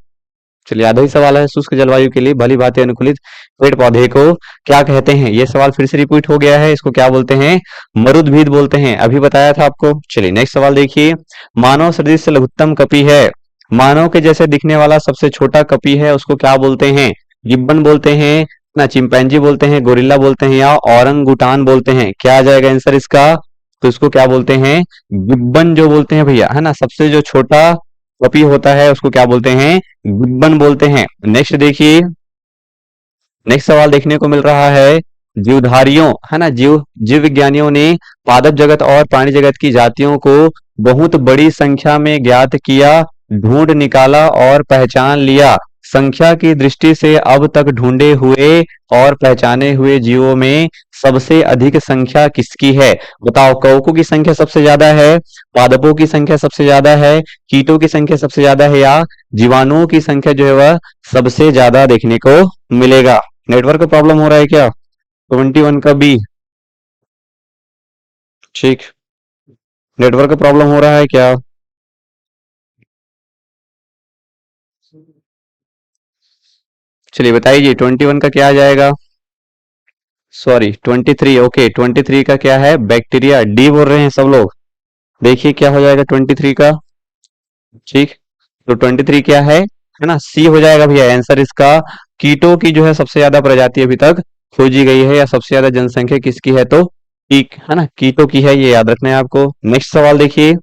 चलिए आधा ही सवाल है, शुष्क जलवायु के लिए भली भांति अनुकूलित पेड़ पौधे को क्या कहते हैं, ये सवाल फिर से रिपीट हो गया है, इसको क्या बोलते हैं, मरुद्भिद बोलते हैं, अभी बताया था आपको। चलिए नेक्स्ट सवाल देखिए, मानव सदृश लघुत्तम कपि है, मानव के जैसे दिखने वाला सबसे छोटा कपि है उसको क्या बोलते हैं, गिब्बन बोलते हैं ना, चिंपैंजी बोलते हैं, गोरिल्ला बोलते हैं या औरंगुटान बोलते हैं, क्या आ जाएगा आंसर इसका। तो इसको क्या बोलते हैं, गिब्बन जो बोलते हैं भैया, है ना, सबसे जो छोटा पपी होता है उसको क्या बोलते हैं, गिब्बन बोलते हैं। नेक्स्ट देखिए, नेक्स्ट सवाल देखने को मिल रहा है, जीवधारियों, है ना, जीव जीव विज्ञानियों ने पादप जगत और प्राणी जगत की जातियों को बहुत बड़ी संख्या में ज्ञात किया, ढूंढ निकाला और पहचान लिया, संख्या की दृष्टि से अब तक ढूंढे हुए और पहचाने हुए जीवों में सबसे अधिक संख्या किसकी है? बताओ, कवकों की संख्या सबसे ज्यादा है, पादपों की संख्या सबसे ज्यादा है, कीटों की संख्या सबसे ज्यादा है, या जीवाणुओं की संख्या जो है वह सबसे ज्यादा देखने को मिलेगा? नेटवर्क का प्रॉब्लम हो रहा है क्या? 21 का बी। ठीक, नेटवर्क का प्रॉब्लम हो रहा है क्या? चलिए बताइए जी, 21 का क्या आ जाएगा? सॉरी 23, ओके 23 का क्या है? बैक्टीरिया। डी बोल रहे हैं सब लोग। देखिए क्या हो जाएगा 23 का। ठीक, तो 23 क्या है ना? सी हो जाएगा भैया आंसर इसका। कीटों की जो है सबसे ज्यादा प्रजाति अभी तक खोजी गई है, या सबसे ज्यादा जनसंख्या किसकी है? तो ठीक है ना, कीटों की है, ये याद रखना है आपको। नेक्स्ट सवाल देखिए।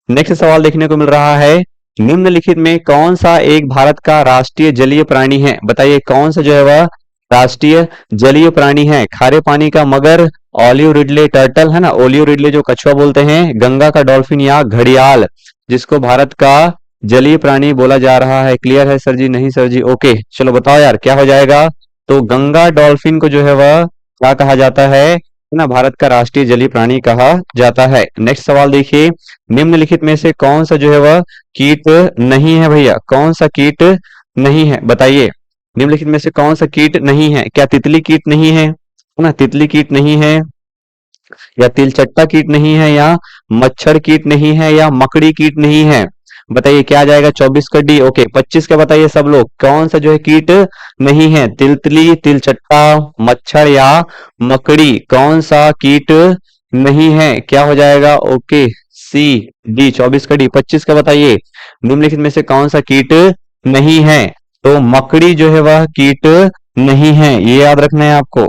नेक्स्ट सवाल देखने को मिल रहा है, निम्नलिखित में कौन सा एक भारत का राष्ट्रीय जलीय प्राणी है? बताइए कौन सा जो है वह राष्ट्रीय जलीय प्राणी है? खारे पानी का मगर, ओलियो रिडले टर्टल है ना, ओलियो रिडले जो कछुआ बोलते हैं, गंगा का डॉल्फिन, या घड़ियाल जिसको भारत का जलीय प्राणी बोला जा रहा है? क्लियर है सर जी? नहीं सर जी? ओके चलो बताओ यार क्या हो जाएगा। तो गंगा डॉल्फिन को जो है वह क्या कहा जाता है ना, भारत का राष्ट्रीय जलीय प्राणी कहा जाता है। नेक्स्ट सवाल देखिए, निम्नलिखित में से कौन सा जो है वह कीट नहीं है भैया? कौन सा कीट नहीं है बताइए? निम्नलिखित में से कौन सा कीट नहीं है? क्या तितली कीट नहीं है ना? तितली कीट नहीं है, या तिलचट्टा कीट नहीं है, या मच्छर कीट नहीं है, या मकड़ी कीट नहीं है? बताइए क्या आ जाएगा? 24 का डी। ओके 25 का बताइए सब लोग, कौन सा जो है कीट नहीं है? तितली, तिलचट्टा, मच्छर, या मकड़ी? कौन सा कीट नहीं है? क्या हो जाएगा? Okay C D. 24 का डी। 25 का बताइए, निम्नलिखित में से कौन सा कीट नहीं है? तो मकड़ी जो है वह कीट नहीं है, ये याद रखना है आपको।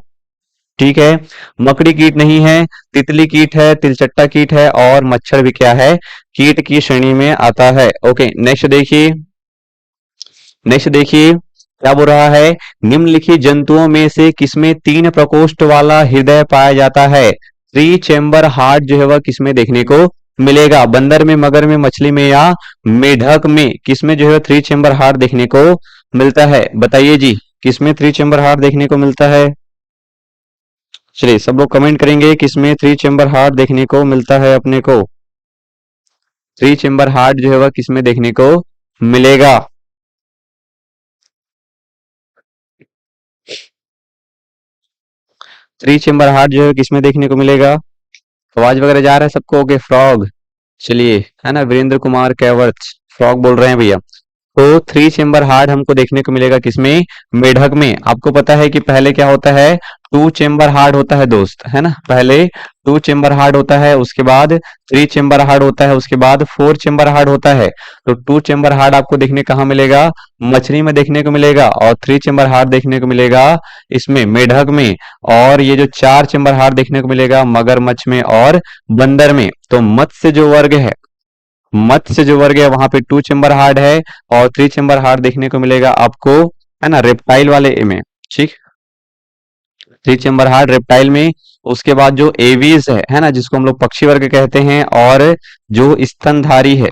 ठीक है, मकड़ी कीट नहीं है, तितली कीट है, तिलचट्टा कीट है, और मच्छर भी क्या है? कीट की श्रेणी में आता है। ओके नेक्स्ट देखिए। नेक्स्ट देखिए क्या बोल रहा है, निम्नलिखित जंतुओं में से किसमें 3 प्रकोष्ठ वाला हृदय पाया जाता है? 3 चेम्बर हार्ट जो है वह किसमें देखने को मिलेगा? बंदर में, मगर में, मछली में, या मेढक में? किसमें जो है 3 चेम्बर हार्ट देखने को मिलता है? बताइए जी, किसमें 3 चेम्बर हार्ट देखने को मिलता है? चलिए सब लोग कमेंट करेंगे किसमें 3 चेम्बर हार्ट देखने को मिलता है अपने को? 3 चेम्बर हार्ट जो है वह किसमें देखने को मिलेगा? 3 चेम्बर हार्ट जो है किसमें देखने को मिलेगा? आवाज वगैरह जा रहा है सबको? Okay frog. चलिए है ना, वीरेंद्र कुमार कैवर्थ फ्रॉग बोल रहे हैं भैया। तो 3 चेम्बर हार्ट हमको देखने को मिलेगा किसमें? मेढक में। आपको पता है कि पहले क्या होता है? 2 चेम्बर हार्ट होता है दोस्त, है ना? पहले 2 चेम्बर हार्ट होता है, उसके बाद 3 चेम्बर हार्ट होता है, उसके बाद 4 चेम्बर हार्ट होता है। तो 2 चेम्बर हार्ट आपको देखने कहाँ मिलेगा? मछली में देखने को मिलेगा, और 3 चेम्बर हार्ट देखने को मिलेगा इसमें मेढक में, और ये जो 4 चेम्बर हार्ट देखने को मिलेगा मगरमच्छ में और बंदर में। तो मत्स्य जो वर्ग है, मत्स्य जो वर्ग है वहां पे 2 चेम्बर हार्ट है, और 3 चेम्बर हार्ट देखने को मिलेगा आपको है ना रेप्टाइल वाले में। ठीक, 3 चेम्बर हार्ट रेप्टाइल में। उसके बाद जो एवीज है ना, जिसको हम लोग पक्षी वर्ग कहते हैं, और जो स्तनधारी है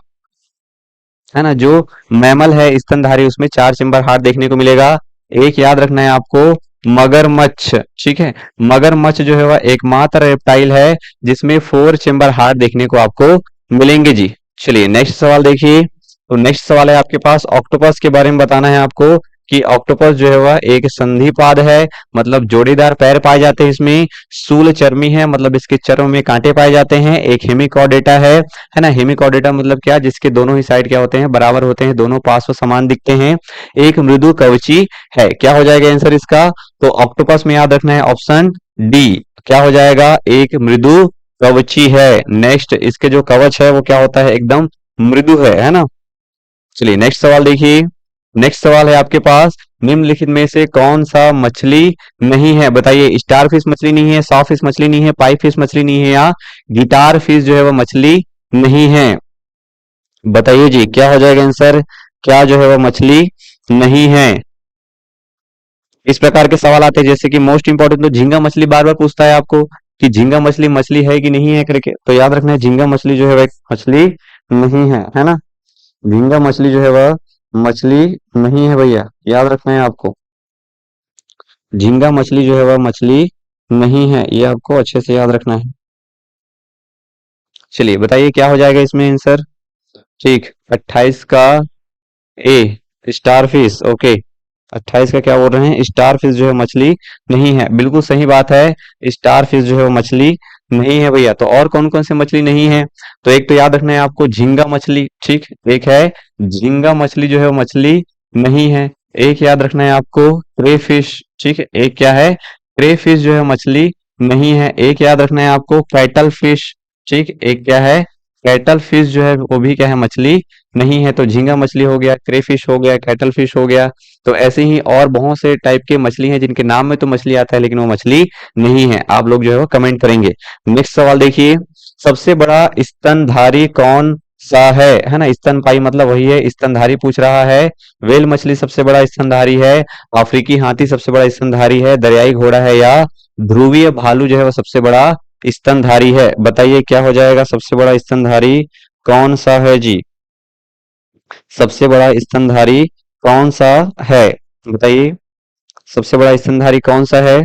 ना, जो मैमल है स्तनधारी, उसमें 4 चेम्बर हार्ट देखने को मिलेगा। एक याद रखना है आपको, मगरमच्छ। ठीक है, मगरमच्छ जो है वह एकमात्र रेप्टाइल है जिसमें 4 चेम्बर हार्ट देखने को आपको मिलेंगे जी। चलिए नेक्स्ट सवाल देखिए। तो नेक्स्ट सवाल है आपके पास, ऑक्टोपस के बारे में बताना है आपको कि ऑक्टोपस जो है वह एक संधिपाद है, मतलब जोड़ीदार पैर पाए जाते हैं इसमें। सूल चर्मी है, मतलब इसके चर्म में कांटे पाए जाते हैं। एक हेमिकॉर्डेटा है ना, हेमिकॉर्डेटा मतलब क्या? जिसके दोनों ही साइड क्या होते हैं? बराबर होते हैं, दोनों पार्श्व समान दिखते हैं। एक मृदु कवची है। क्या हो जाएगा आंसर इसका? तो ऑक्टोपस में याद रखना है ऑप्शन डी। क्या हो जाएगा? एक मृदु कवची है। नेक्स्ट, इसके जो कवच है वो क्या होता है? एकदम मृदु है ना। चलिए नेक्स्ट सवाल देखिए। नेक्स्ट सवाल है आपके पास, निम्नलिखित में से कौन सा मछली नहीं है? बताइए, स्टार फिश मछली नहीं है, सॉ फिश मछली नहीं है, पाई फिश मछली नहीं है, या गिटार फिश जो है वो मछली नहीं है? बताइए जी क्या हो जाएगा आंसर? क्या जो है वो मछली नहीं है? इस प्रकार के सवाल आते हैं, जैसे कि मोस्ट इंपॉर्टेंट तो झींगा मछली बार बार पूछता है आपको कि झींगा मछली मछली है कि नहीं है करके। तो याद रखना है झींगा मछली जो है वह मछली नहीं है, है ना। झींगा मछली जो है वह मछली नहीं है भैया, याद रखना है आपको। झींगा मछली जो है वह मछली नहीं है, ये आपको अच्छे से याद रखना है। चलिए बताइए क्या हो जाएगा इसमें आंसर। ठीक, 28 का ए, स्टार फिश। ओके, 28 का क्या बोल रहे हैं, स्टार फिश जो है मछली नहीं है। बिल्कुल सही बात है, स्टार फिश जो है वो मछली नहीं है भैया। तो और कौन कौन सी मछली नहीं है, तो एक तो याद रखना है आपको झींगा मछली, ठीक, एक है झींगा मछली जो है वो मछली नहीं है। एक याद रखना है आपको क्रे फिश, ठीक है, एक क्या है, क्रे फिश जो है मछली नहीं है। एक याद रखना है आपको कैटल फिश, ठीक, एक क्या है, कैटल फिश जो है वो भी क्या है, मछली नहीं है। तो झींगा मछली हो गया, क्रे फिश हो गया, कैटल फिश हो गया। तो ऐसे ही और बहुत से टाइप के मछली हैं जिनके नाम में तो मछली आता है लेकिन वो मछली नहीं है। आप लोग जो है वो कमेंट करेंगे। नेक्स्ट सवाल देखिए, सबसे बड़ा स्तनधारी कौन सा है ना, स्तनपाई मतलब वही है, स्तनधारी पूछ रहा है। वेल मछली सबसे बड़ा स्तनधारी है, अफ्रीकी हाथी सबसे बड़ा स्तनधारी है, दरियाई घोड़ा है, या ध्रुवीय भालू जो है वो सबसे बड़ा स्तनधारी है। बताइए क्या हो जाएगा, सबसे बड़ा स्तनधारी कौन सा है जी, सबसे बड़ा स्तनधारी कौन सा है, बताइए सबसे बड़ा स्तनधारी कौन सा है।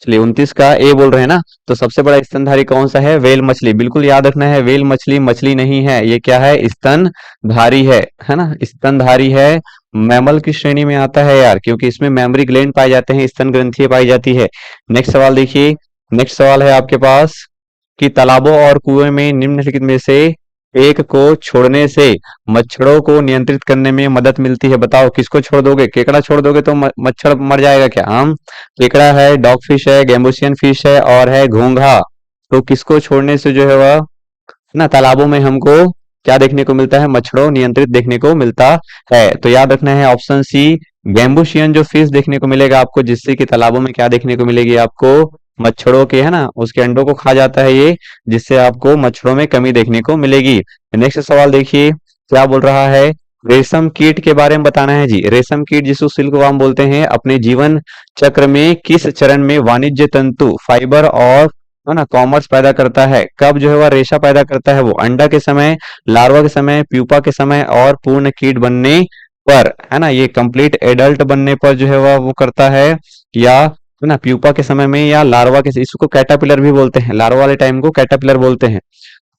चलिए 29 का ए बोल रहे हैं ना, तो सबसे बड़ा स्तनधारी कौन सा है, वेल मछली। बिल्कुल याद रखना है, वेल मछली मछली नहीं है, ये क्या है, स्तनधारी है ना, स्तनधारी है। मैमल की श्रेणी में आता है यार, क्योंकि इसमें मेमोरी ग्लैंड पाए जाते हैं, स्तन ग्रंथि पाई जाती है। नेक्स्ट सवाल देखिए, नेक्स्ट सवाल है आपके पास कि तालाबों और कुएं में निम्नलिखित में से एक को छोड़ने से मच्छरों को नियंत्रित करने में मदद मिलती है। बताओ किसको छोड़ दोगे, केकड़ा छोड़ दोगे तो मच्छर मर जाएगा क्या, हम, केकड़ा है, डॉग फिश है, गैम्बूसियन फिश है, और है घोंघा। तो किसको छोड़ने से जो है वह ना तालाबों में हमको क्या देखने को मिलता है, मच्छरों नियंत्रित देखने को मिलता है। तो याद रखना है ऑप्शन सी, गैम्बूशियन जो फिश देखने को मिलेगा आपको, जिससे कि तालाबों में क्या देखने को मिलेगी आपको, मच्छरों के, है ना, उसके अंडों को खा जाता है ये, जिससे आपको मच्छरों में कमी देखने को मिलेगी। नेक्स्ट सवाल देखिए क्या बोल रहा है, रेशम कीट के बारे में बताना है जी। रेशम कीट जिसको सिल्क वार्म बोलते हैं, अपने जीवन चक्र में किस चरण में वाणिज्य तंतु, फाइबर और, है ना, कॉमर्स पैदा करता है। कब जो है वह रेशा पैदा करता है, वो अंडा के समय, लार्वा के समय, प्यूपा के समय, और पूर्ण कीट बनने पर, है ना, ये कंप्लीट एडल्ट बनने पर जो है वह वो करता है, या, है ना, प्यूपा के समय में या लार्वा के, इसको कैटरपिलर भी बोलते हैं, लार्वा वाले टाइम को कैटरपिलर बोलते हैं।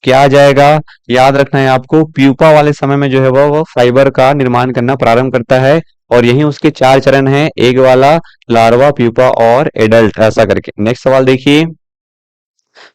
क्या आ जाएगा, याद रखना है आपको, प्यूपा वाले समय में जो है वो फाइबर का निर्माण करना प्रारंभ करता है। और यही उसके चार चरण हैं, एग वाला, लार्वा, प्यूपा और एडल्ट, ऐसा करके। नेक्स्ट सवाल देखिए,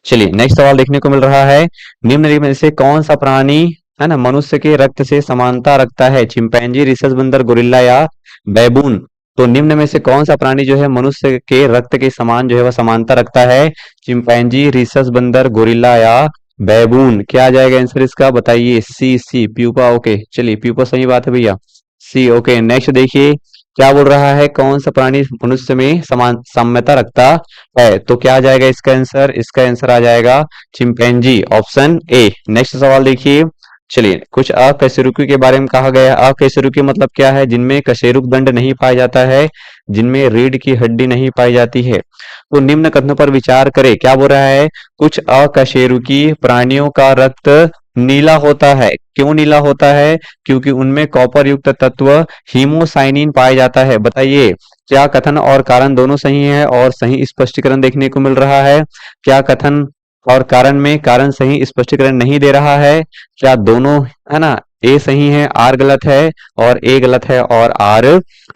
चलिए नेक्स्ट सवाल देखने को मिल रहा है, निम्नलिखित में से कौन सा प्राणी, है ना, मनुष्य के रक्त से समानता रखता है। चिंपैंजी, रिसस बंदर, गोरिल्ला, या बैबून। तो निम्न में से कौन सा प्राणी जो है मनुष्य के रक्त के समान जो है वह समानता रखता है, चिंपैंजी, रिसस बंदर, गोरिल्ला, या बैबून। क्या आ जाएगा आंसर इसका, बताइए। सी, सी प्यूपा। ओके, चलिए प्यूपा सही बात है भैया, सी। ओके, नेक्स्ट देखिए क्या बोल रहा है, कौन सा प्राणी मनुष्य में समान साम्यता रखता है। तो क्या आ जाएगा इसका आंसर, इसका आंसर आ जाएगा चिंपैंजी, ऑप्शन ए। नेक्स्ट सवाल देखिए, चलिए कुछ अकशेरुकी के बारे में कहा गया है। अकशेरुकी मतलब क्या है, जिनमें कशेरुक दंड नहीं पाया जाता है, जिनमें रीढ़ की हड्डी नहीं पाई जाती है। तो निम्न कथनों पर विचार करें। क्या बोल रहा है, कुछ अकशेरुकी प्राणियों का रक्त नीला होता है। क्यों नीला होता है, क्योंकि उनमें कॉपर युक्त तत्व हीमोसाइनिन पाया जाता है। बताइए क्या कथन और कारण दोनों सही है, और सही स्पष्टीकरण देखने को मिल रहा है। क्या कथन और कारण में कारण सही स्पष्टीकरण नहीं दे रहा है, क्या दोनों, है ना, ए सही है, आर गलत है, और ए गलत है, और आर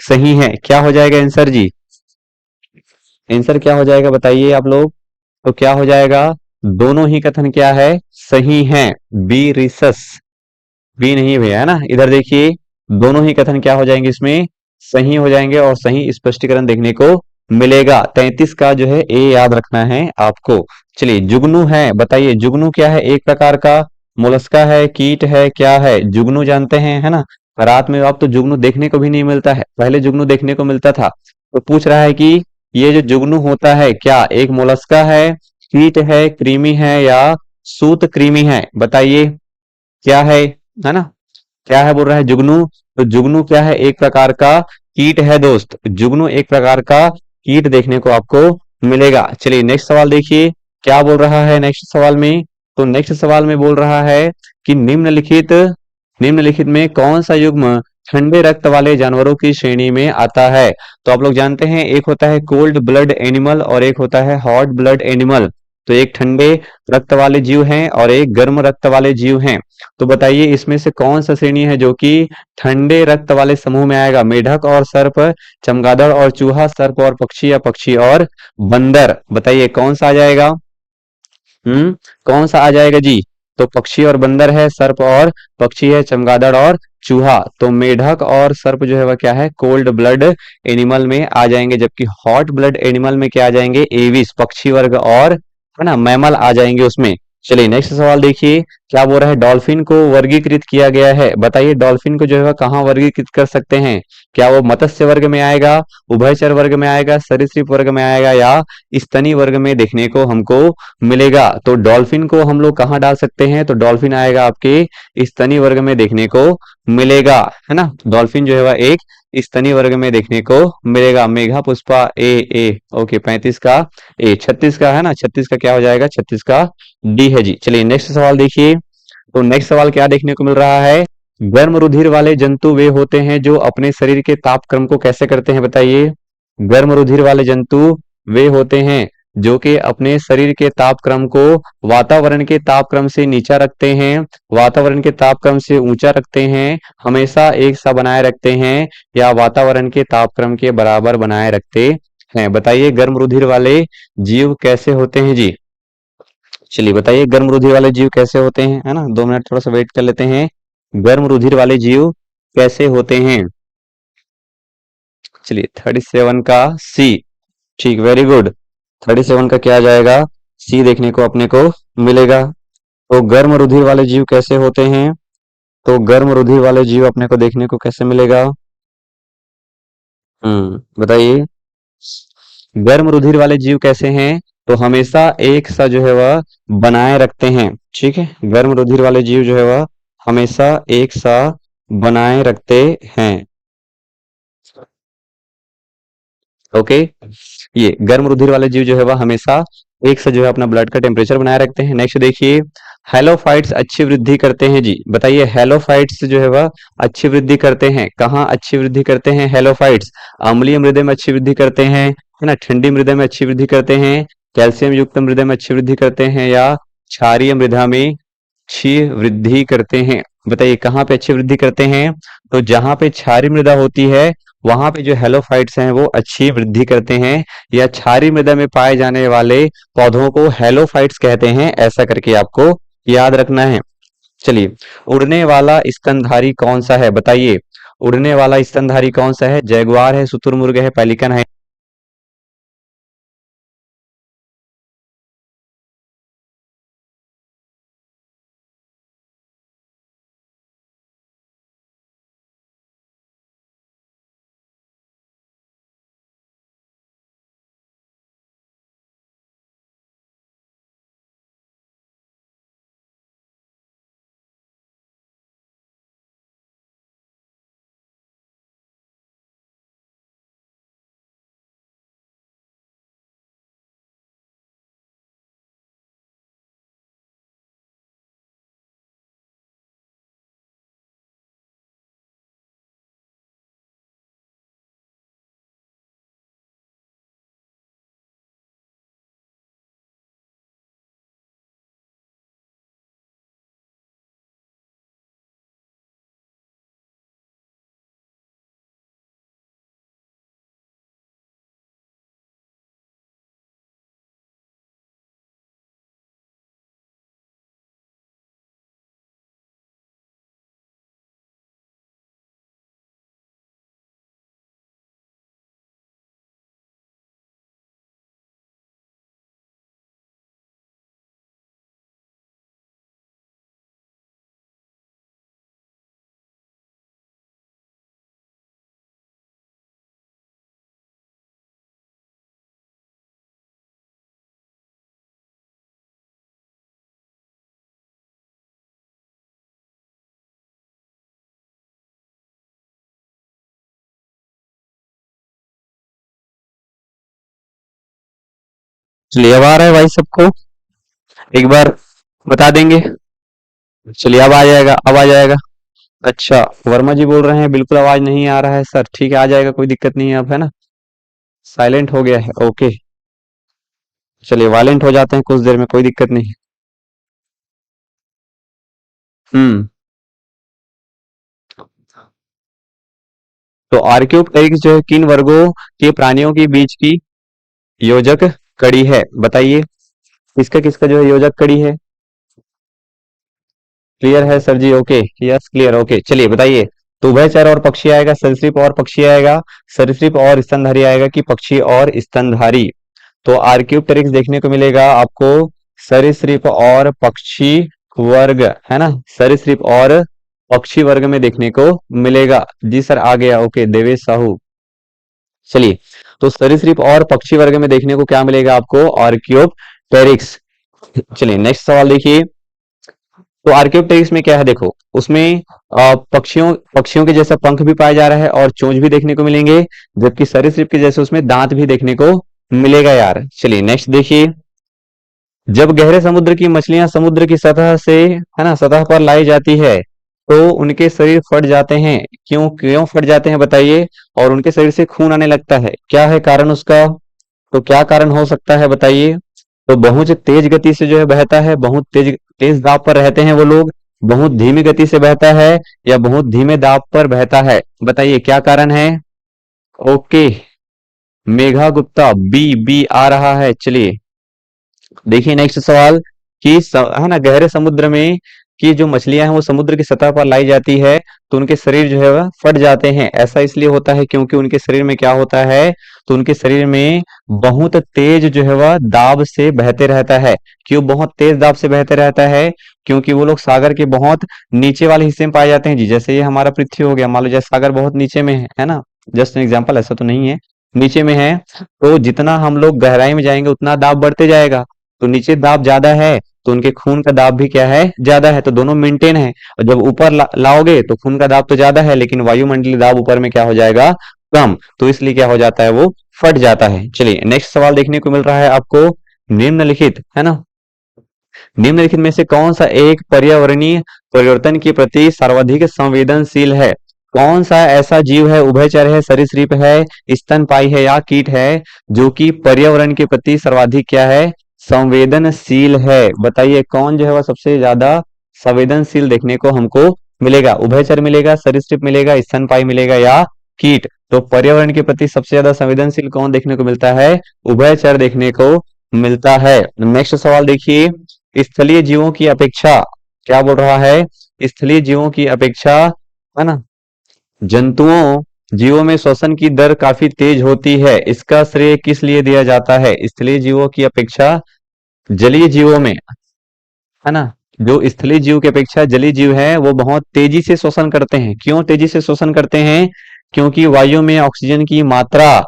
सही है। क्या हो जाएगा आंसर जी, आंसर क्या हो जाएगा बताइए आप लोग। तो क्या हो जाएगा, दोनों ही कथन क्या है, सही है, बी रिसस, बी नहीं भैया, है ना। इधर देखिए दोनों ही कथन क्या हो जाएंगे, इसमें सही हो जाएंगे, और सही स्पष्टीकरण देखने को मिलेगा। 33 का जो है ए याद रखना है आपको। चलिए जुगनू है, बताइए जुगनू क्या है, एक प्रकार का मोलस्का है, कीट है, क्या है, जुगनू जानते हैं, है ना। रात में अब तो जुगनू देखने को भी नहीं मिलता है, पहले जुगनू देखने को मिलता था। तो पूछ रहा है कि ये जो जुगनू होता है क्या एक मोलस्का है, कीट है, कृमि है, या सूत कृमि है। बताइए क्या है ना, क्या है बोल रहा है जुगनू। तो जुगनू क्या है, एक प्रकार का कीट है दोस्त, जुगनू एक प्रकार का कीट देखने को आपको मिलेगा। चलिए नेक्स्ट सवाल देखिए क्या बोल रहा है नेक्स्ट सवाल में। तो नेक्स्ट सवाल में बोल रहा है कि निम्नलिखित निम्नलिखित में कौन सा युग्म ठंडे रक्त वाले जानवरों की श्रेणी में आता है? तो आप लोग जानते हैं एक होता है कोल्ड ब्लड एनिमल और एक होता है हॉट ब्लड एनिमल। तो एक ठंडे रक्त वाले जीव हैं और एक गर्म रक्त वाले जीव हैं। तो बताइए इसमें से कौन सा श्रेणी है जो कि ठंडे रक्त वाले समूह में आएगा? मेढक और सर्प, चमगादड़ और चूहा, सर्प और पक्षी, या पक्षी और बंदर? बताइए कौन सा आ जाएगा? कौन सा आ जाएगा जी? तो पक्षी और बंदर है, सर्प और पक्षी है, चमगादड़ और चूहा। तो मेढक और सर्प जो है वह क्या है? कोल्ड ब्लड एनिमल में आ जाएंगे, जबकि हॉट ब्लड एनिमल में क्या आ जाएंगे? एविस पक्षी वर्ग और है ना मैमल आ जाएंगे उसमें। चलिए नेक्स्ट सवाल देखिए, क्या बोल रहा है? डॉल्फिन को वर्गीकृत किया गया है। बताइए डॉल्फिन को जो है वह कहाँ वर्गीकृत कर सकते हैं? क्या वो मत्स्य वर्ग में आएगा, उभयचर वर्ग में आएगा, सरीसृप वर्ग में आएगा, या स्तनी वर्ग में देखने को हमको मिलेगा? तो डॉल्फिन को हम लोग कहाँ डाल सकते हैं? तो डॉल्फिन आएगा आपके स्तनी वर्ग में देखने को मिलेगा, है ना। डॉल्फिन जो है वह एक स्तनी वर्ग में देखने को मिलेगा। मेघा पुष्पा ए ओके 35 का ए, 36 का है ना, 36 का क्या हो जाएगा? 36 का डी है जी। चलिए नेक्स्ट सवाल देखिए। तो नेक्स्ट सवाल क्या देखने को मिल रहा है? गर्म रुधिर वाले जंतु वे होते हैं जो अपने शरीर के तापक्रम को कैसे करते हैं? बताइए। गर्म रुधिर वाले जंतु वे होते हैं जो कि अपने शरीर के तापक्रम को वातावरण के तापक्रम से नीचा रखते हैं, वातावरण के तापक्रम से ऊंचा रखते हैं, हमेशा एक सा बनाए रखते हैं, या वातावरण के तापक्रम के बराबर बनाए रखते हैं। बताइए गर्म रुधिर वाले जीव कैसे होते हैं जी? चलिए बताइए गर्म रुधिर वाले जीव कैसे होते हैं, है ना। 2 मिनट थोड़ा सा वेट कर लेते हैं। गर्म रुधिर वाले जीव कैसे होते हैं? चलिए 37 का सी। ठीक, वेरी गुड। 37 का क्या आ जाएगा? सी देखने को अपने को मिलेगा। तो गर्म रुधिर वाले जीव कैसे होते हैं? तो गर्म रुधिर वाले जीव अपने को देखने को कैसे मिलेगा? बताइए। गर्म रुधिर वाले जीव कैसे हैं? तो हमेशा एक सा जो है वह बनाए रखते हैं। ठीक है, गर्म रुधिर वाले जीव जो है वह हमेशा एक सा बनाए रखते हैं। ओके, ये गर्म रुधिर वाले जीव जो है वह हमेशा एक से जो है अपना ब्लड का टेम्परेचर बनाए रखते हैं। नेक्स्ट देखिए, हेलोफाइट्स अच्छी वृद्धि करते हैं जी। बताइए हेलोफाइट्स जो है वह अच्छी वृद्धि करते हैं, कहाँ अच्छी वृद्धि करते हैं हेलोफाइट्स? अम्लीय मृदा में अच्छी वृद्धि करते हैं, है ना, ठंडी मृदा में अच्छी वृद्धि करते हैं, कैल्शियम युक्त मृदा में अच्छी वृद्धि करते हैं, या क्षारीय मृदा में अच्छी वृद्धि करते हैं? बताइए कहाँ पे अच्छी वृद्धि करते हैं? तो जहां पे क्षारीय मृदा होती है वहां पे जो हेलोफाइट्स हैं वो अच्छी वृद्धि करते हैं, या क्षारीय मृदा में पाए जाने वाले पौधों को हेलोफाइट्स कहते हैं, ऐसा करके आपको याद रखना है। चलिए, उड़ने वाला स्तनधारी कौन सा है? बताइए उड़ने वाला स्तनधारी कौन सा है? जैगुआर है, शुतुरमुर्ग है, पेलिकन है? चलिए अब आ रहा है भाई सबको? एक बार बता देंगे? चलिए अब आ जाएगा, अब आ जाएगा। अच्छा, वर्मा जी बोल रहे हैं बिल्कुल आवाज नहीं आ रहा है सर। ठीक है, आ जाएगा, कोई दिक्कत नहीं है अब, है ना। साइलेंट हो गया है, ओके। चलिए वायलेंट हो जाते हैं कुछ देर में, कोई दिक्कत नहीं। हम्म। तो आर्क्योप्टेरिक्स जो है किन वर्गों के प्राणियों के बीच की योजक कड़ी है, बताइए। किसका किसका जो है योजक कड़ी है। क्लियर है सर जी, ओके। Yes clear, okay. चलिए बताइए। तो उभयचर और पक्षी आएगा, सरीसृप और पक्षी आएगा, सरीसृप और स्तनधारी आएगा कि पक्षी और स्तनधारी। तो आर्क्योप्टेरिक्स देखने को मिलेगा आपको सरीसृप और पक्षी वर्ग, है ना। सरीसृप और पक्षी वर्ग में देखने को मिलेगा। जी सर आ गया, ओके देवेश साहू। चलिए, तो सरीसृप और पक्षी वर्ग में देखने को क्या मिलेगा आपको, आर्क्योप्टेरिक्स। चलिए नेक्स्ट सवाल देखिए। तो आर्क्योप्टेरिक्स में क्या है देखो, उसमें पक्षियों पक्षियों के जैसा पंख भी पाया जा रहा है और चोंच भी देखने को मिलेंगे, जबकि सरीसृप के जैसे उसमें दांत भी देखने को मिलेगा यार। चलिए नेक्स्ट देखिए। जब गहरे समुद्र की मछलियां समुद्र की सतह से, है ना, सतह पर लाई जाती है तो उनके शरीर फट जाते हैं। क्यों क्यों फट जाते हैं बताइए। और उनके शरीर से खून आने लगता है, क्या है कारण उसका। तो क्या कारण हो सकता है बताइए। तो बहुत तेज गति से जो है बहता है, बहुत तेज तेज दाब पर रहते हैं वो लोग, बहुत धीमी गति से बहता है, या बहुत धीमे दाब पर बहता है, बताइए क्या कारण है। Okay, Megha Gupta, B B आ रहा है। चलिए देखिए नेक्स्ट सवाल कि है ना, गहरे समुद्र में की जो मछलियां हैं वो समुद्र की सतह पर लाई जाती है तो उनके शरीर जो है वह फट जाते हैं। ऐसा इसलिए होता है क्योंकि उनके शरीर में क्या होता है, तो उनके शरीर में बहुत तेज जो है वह दाब से बहते रहता है। क्यों बहुत तेज दाब से बहते रहता है, क्योंकि वो लोग सागर के बहुत नीचे वाले हिस्से में पाए जाते हैं जी। जैसे ये हमारा पृथ्वी हो गया, मान लो जैसे सागर बहुत नीचे में है ना, जस्ट एग्जाम्पल, ऐसा तो नहीं है, नीचे में है। तो जितना हम लोग गहराई में जाएंगे उतना दाब बढ़ते जाएगा। तो नीचे दाब ज्यादा है तो उनके खून का दाब भी क्या है, ज्यादा है, तो दोनों मेंटेन है। और जब ऊपर लाओगे तो खून का दाब तो ज्यादा है लेकिन वायुमंडलीय दाब ऊपर में क्या हो जाएगा, कम, तो इसलिए क्या हो जाता है, वो फट जाता है। चलिए नेक्स्ट सवाल देखने को मिल रहा है आपको, निम्नलिखित, है ना, निम्नलिखित में से कौन सा एक पर्यावरणीय परिवर्तन के प्रति सर्वाधिक संवेदनशील है। कौन सा ऐसा जीव है, उभयचर है, सरीसृप है, स्तनपायी है या कीट है, जो कि पर्यावरण के प्रति सर्वाधिक क्या है, संवेदनशील है। बताइए कौन जो है वह सबसे ज्यादा संवेदनशील देखने को हमको मिलेगा। उभयचर मिलेगा, सरीसृप मिलेगा, स्तनपायी मिलेगा या कीट। तो पर्यावरण के प्रति सबसे ज्यादा संवेदनशील कौन देखने को मिलता है, उभयचर देखने को मिलता है। नेक्स्ट सवाल देखिए। स्थलीय जीवों की अपेक्षा, क्या बोल रहा है, स्थलीय जीवों की अपेक्षा, है ना, जंतुओं जीवों में श्वसन की दर काफी तेज होती है। इसका श्रेय किस लिए दिया जाता है, स्थलीय जीवों की अपेक्षा जलीय जीवों में, है ना, जो स्थलीय जीव की अपेक्षा जलीय जीव है वो बहुत तेजी से श्वसन करते हैं। क्यों तेजी से श्वसन करते हैं, क्योंकि वायु में ऑक्सीजन की मात्रा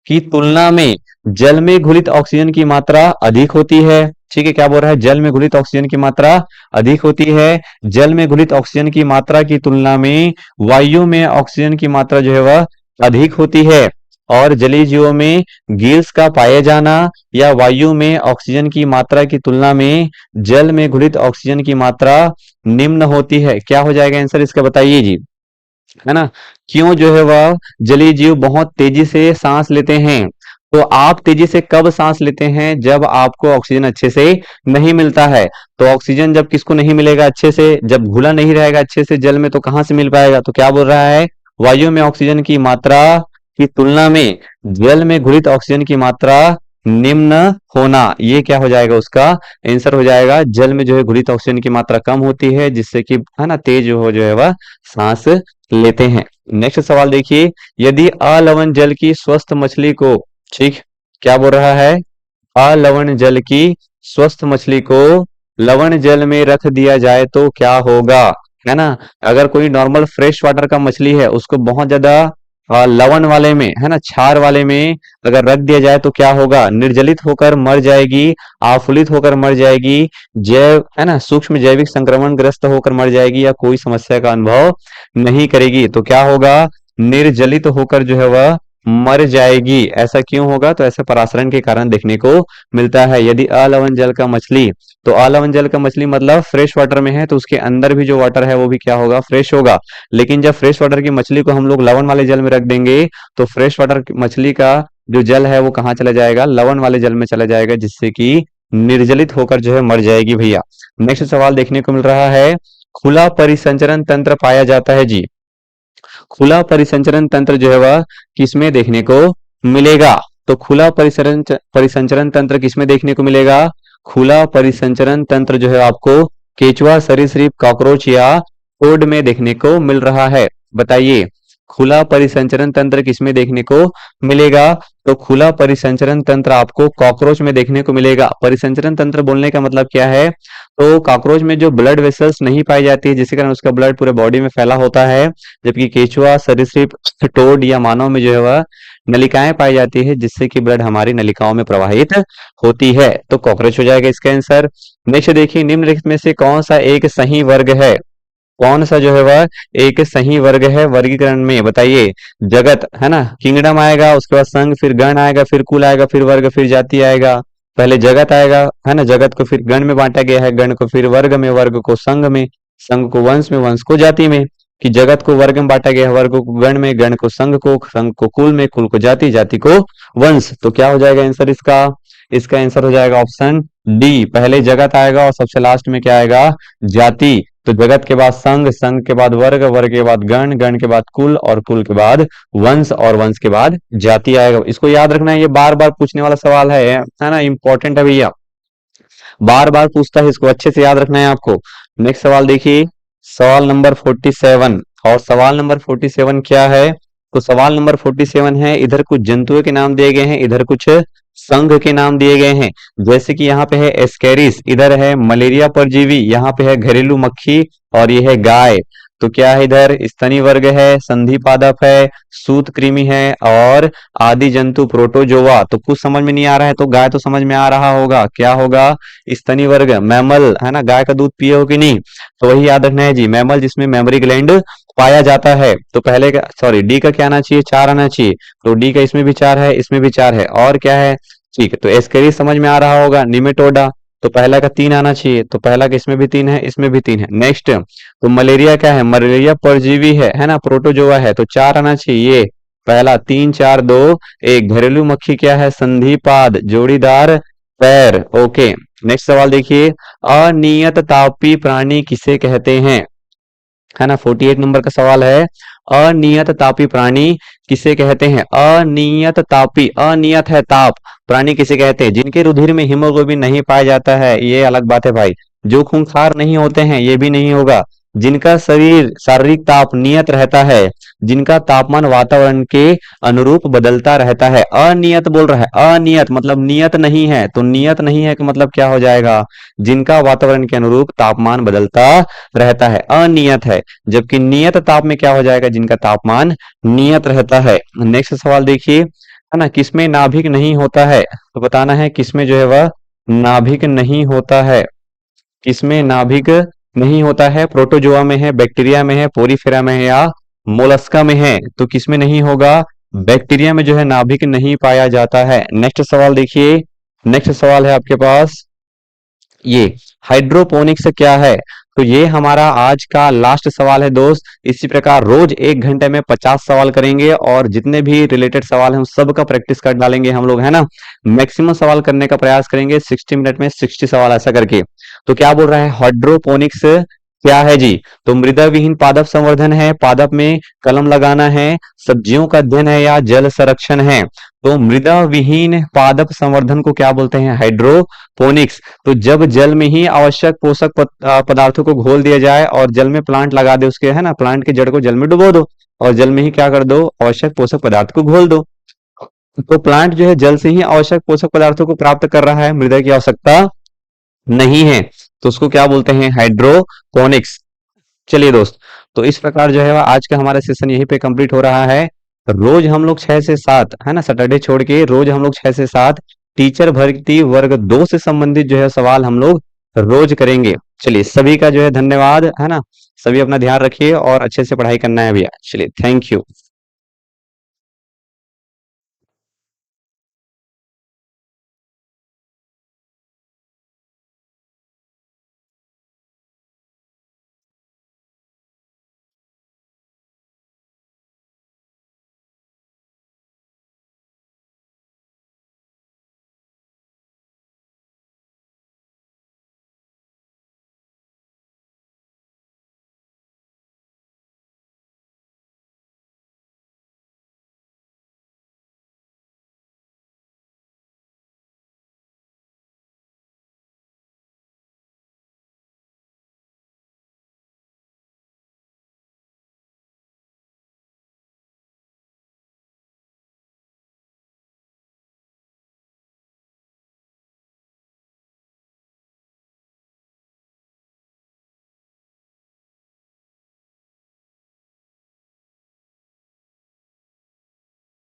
की तुलना में जल में घुलित ऑक्सीजन की मात्रा अधिक होती है। ठीक है, क्या बोल रहा है, जल में घुलित ऑक्सीजन की मात्रा अधिक होती है। जल में घुलित ऑक्सीजन की मात्रा की तुलना में वायु में ऑक्सीजन की मात्रा जो है वह अधिक होती है। और जलीय जीवों में गिल्स का पाए जाना या वायु में ऑक्सीजन की मात्रा की तुलना में जल में घुलित ऑक्सीजन की मात्रा निम्न होती है। क्या हो जाएगा आंसर इसका बताइए जी, है ना। क्यों जो है वह जलीय जीव बहुत तेजी से सांस लेते हैं। तो आप तेजी से कब सांस लेते हैं, जब आपको ऑक्सीजन अच्छे से नहीं मिलता है। तो ऑक्सीजन जब किसको नहीं मिलेगा अच्छे से, जब घुला नहीं रहेगा अच्छे से जल में, तो कहां से मिल पाएगा। तो क्या बोल रहा है, वायु में ऑक्सीजन की मात्रा की तुलना में जल में घुलित ऑक्सीजन की मात्रा निम्न होना, ये क्या हो जाएगा उसका आंसर हो जाएगा। जल में जो है घुलित ऑक्सीजन की मात्रा कम होती है जिससे कि, है ना, तेज हो जो है वह सांस लेते हैं। नेक्स्ट सवाल देखिए। यदि अलवण जल की स्वस्थ मछली को, ठीक, क्या बोल रहा है, अलवण जल की स्वस्थ मछली को लवण जल में रख दिया जाए तो क्या होगा, है ना। अगर कोई नॉर्मल फ्रेश वाटर का मछली है उसको बहुत ज्यादा लवण वाले में, है ना, क्षार वाले में अगर रख दिया जाए तो क्या होगा, निर्जलित होकर मर जाएगी, आफुलित होकर मर जाएगी, जैव, है ना, सूक्ष्म जैविक संक्रमण ग्रस्त होकर मर जाएगी, या कोई समस्या का अनुभव नहीं करेगी। तो क्या होगा, निर्जलित होकर जो है वह मर जाएगी। ऐसा क्यों होगा, तो ऐसा परासरण के कारण देखने को मिलता है। यदि अलवण जल का मछली तो अलवण जल का मछली मतलब फ्रेश वाटर में है, तो उसके अंदर भी जो वाटर है वो भी क्या होगा, फ्रेश होगा। लेकिन जब फ्रेश वाटर की मछली को हम लोग लवण वाले जल में रख देंगे, तो फ्रेश वाटर मछली का जो जल है वो कहाँ चला जाएगा, लवण वाले जल में चला जाएगा, जिससे कि निर्जलित होकर जो है मर जाएगी भैया। नेक्स्ट सवाल देखने को मिल रहा है, खुला परिसंचरण तंत्र पाया जाता है जी। खुला परिसंचरण तंत्र जो है वह किसमें देखने को मिलेगा? तो खुला परिसंचरण तंत्र किसमें देखने को मिलेगा? खुला परिसंचरण तंत्र जो है आपको केचुआ, सरीसृप, कॉकरोच या टोड में देखने को मिल रहा है। बताइए, खुला परिसंचरण तंत्र किसमें देखने को मिलेगा? तो खुला परिसंचरण तंत्र आपको कॉकरोच में देखने को मिलेगा। परिसंचरण तंत्र बोलने का मतलब क्या है? तो कॉकरोच में जो ब्लड वेसल्स नहीं पाई जाती है, जिसके कारण उसका ब्लड पूरे बॉडी में फैला होता है, जबकि केचुआ, सरीसृप, टोड या मानव में जो है वह नलिकाएं पाई जाती है, जिससे कि ब्लड हमारी नलिकाओं में प्रवाहित होती है। तो कॉकरोच हो जाएगा इसका आंसर। नेक्स्ट देखिए, निम्नलिखित में से कौन सा एक सही वर्ग है? कौन सा जो है वह एक सही वर्ग है वर्गीकरण में? बताइए। जगत है ना, किंगडम आएगा, उसके बाद संघ, फिर गण आएगा, फिर कुल आएगा, फिर वर्ग, फिर जाति आएगा। पहले जगत आएगा है ना, जगत को फिर गण में बांटा गया है, गण को फिर वर्ग में, वर्ग को संघ में, संघ को वंश में, वंश को जाति में। कि जगत को वर्ग में बांटा गया है, वर्ग को गण में, गण को संघ को कुल में, कुल को जाति, जाति को वंश। तो क्या हो जाएगा आंसर इसका? इसका आंसर हो जाएगा ऑप्शन डी। पहले जगत आएगा और सबसे लास्ट में क्या आएगा? जाति। तो जगत के बाद संघ, संघ के बाद वर्ग, वर्ग के बाद गण, गण के बाद कुल, और कुल के बाद वंश, और वंश के बाद जाति आएगा। इसको याद रखना है, ये बार बार पूछने वाला सवाल है ना, इंपॉर्टेंट है भैया, बार बार पूछता है, इसको अच्छे से याद रखना है आपको। नेक्स्ट सवाल देखिए, सवाल नंबर 47। और सवाल नंबर 47 क्या है? तो सवाल नंबर 47 है, इधर कुछ जंतुओं के नाम दिए गए हैं, इधर कुछ संघ के नाम दिए गए हैं। जैसे कि यहाँ पे है एस्केरिस, इधर है मलेरिया परजीवी, यहाँ पे है घरेलू मक्खी, और ये है गाय। तो क्या है, इधर स्तनी वर्ग है, संधि पादप है, सूत कृमि है, और आदि जंतु प्रोटोजोआ। तो कुछ समझ में नहीं आ रहा है, तो गाय तो समझ में आ रहा होगा, क्या होगा? स्तनी वर्ग, मैमल है ना, गाय का दूध पिए हो कि नहीं? तो वही याद रखना है जी, मैमल जिसमें मेमोरी ग्लैंड पाया जाता है। तो पहले का सॉरी डी का क्या आना चाहिए? 4 आना चाहिए। तो डी का इसमें भी 4 है, इसमें भी 4 है, और क्या है? ठीक है, तो एस्केरिस समझ में आ रहा होगा, निमेटोडा। तो पहला का 3 आना चाहिए, तो पहला का इसमें भी 3 है, इसमें भी 3 है। नेक्स्ट, तो मलेरिया क्या है? मलेरिया परजीवी है ना, प्रोटोजोआ है, तो 4 आना चाहिए। पहला 3 4 2 1। घरेलू मक्खी क्या है? संधिपाद, जोड़ीदार पैर। ओके, नेक्स्ट सवाल देखिए, अनियत तापी प्राणी किसे कहते हैं? है ना, 48 नंबर का सवाल है, अनियत तापी प्राणी किसे कहते हैं? अनियत तापी, अनियत है ताप, प्राणी किसे कहते हैं? जिनके रुधिर में हीमोग्लोबिन नहीं पाया जाता है, ये अलग बात है भाई। जो खूंखार नहीं होते हैं, ये भी नहीं होगा। जिनका शरीर शारीरिक ताप नियत रहता है, जिनका तापमान वातावरण के अनुरूप बदलता रहता है। अनियत बोल रहा है, अनियत मतलब नियत नहीं है, तो नियत नहीं है कि मतलब क्या हो जाएगा? जिनका वातावरण के अनुरूप तापमान बदलता रहता है, अनियत है। जबकि नियत ताप में क्या हो जाएगा? जिनका तापमान नियत रहता है। नेक्स्ट सवाल देखिए, है ना, किसमें नाभिक नहीं होता है? तो बताना है किसमें जो है वह नाभिक नहीं होता है। किसमें नाभिक नहीं होता है? प्रोटोजोआ में है, बैक्टीरिया में है, पोरीफेरा में है, या मोलस्का में है? तो किसमें नहीं होगा? बैक्टीरिया में जो है नाभिक नहीं पाया जाता है। नेक्स्ट सवाल देखिए, नेक्स्ट सवाल है आपके पास ये, हाइड्रोपोनिक्स क्या है? तो ये हमारा आज का लास्ट सवाल है दोस्त। इसी प्रकार रोज 1 घंटे में 50 सवाल करेंगे, और जितने भी रिलेटेड सवाल हैं उन सब का प्रैक्टिस कर डालेंगे हम लोग, है ना। मैक्सिमम सवाल करने का प्रयास करेंगे, 60 मिनट में 60 सवाल ऐसा करके। तो क्या बोल रहा है, हाइड्रोपोनिक्स क्या है जी? तो मृदा विहीन पादप संवर्धन है, पादप में कलम लगाना है, सब्जियों का अध्ययन है, या जल संरक्षण है? तो मृदा विहीन पादप संवर्धन को क्या बोलते हैं? हाइड्रोपोनिक्स। तो जब जल में ही आवश्यक पोषक पदार्थों को घोल दिया जाए, और जल में प्लांट लगा दे उसके, है ना, प्लांट की जड़ को जल में डुबो दो, और जल में ही क्या कर दो? आवश्यक पोषक पदार्थ को घोल दो। तो प्लांट जो है जल से ही आवश्यक पोषक पदार्थों को प्राप्त कर रहा है, मृदा की आवश्यकता नहीं है, तो उसको क्या बोलते हैं? हाइड्रोपोनिक्स। चलिए दोस्त, तो इस प्रकार जो है वह आज का हमारा सेशन यहीं पे कंप्लीट हो रहा है। रोज हम लोग 6 से 7, है ना, सैटरडे छोड़ के रोज हम लोग 6 से 7 टीचर भर्ती वर्ग 2 से संबंधित जो है सवाल हम लोग रोज करेंगे। चलिए, सभी का जो है धन्यवाद, है ना, सभी अपना ध्यान रखिए और अच्छे से पढ़ाई करना है भैया। चलिए, थैंक यू।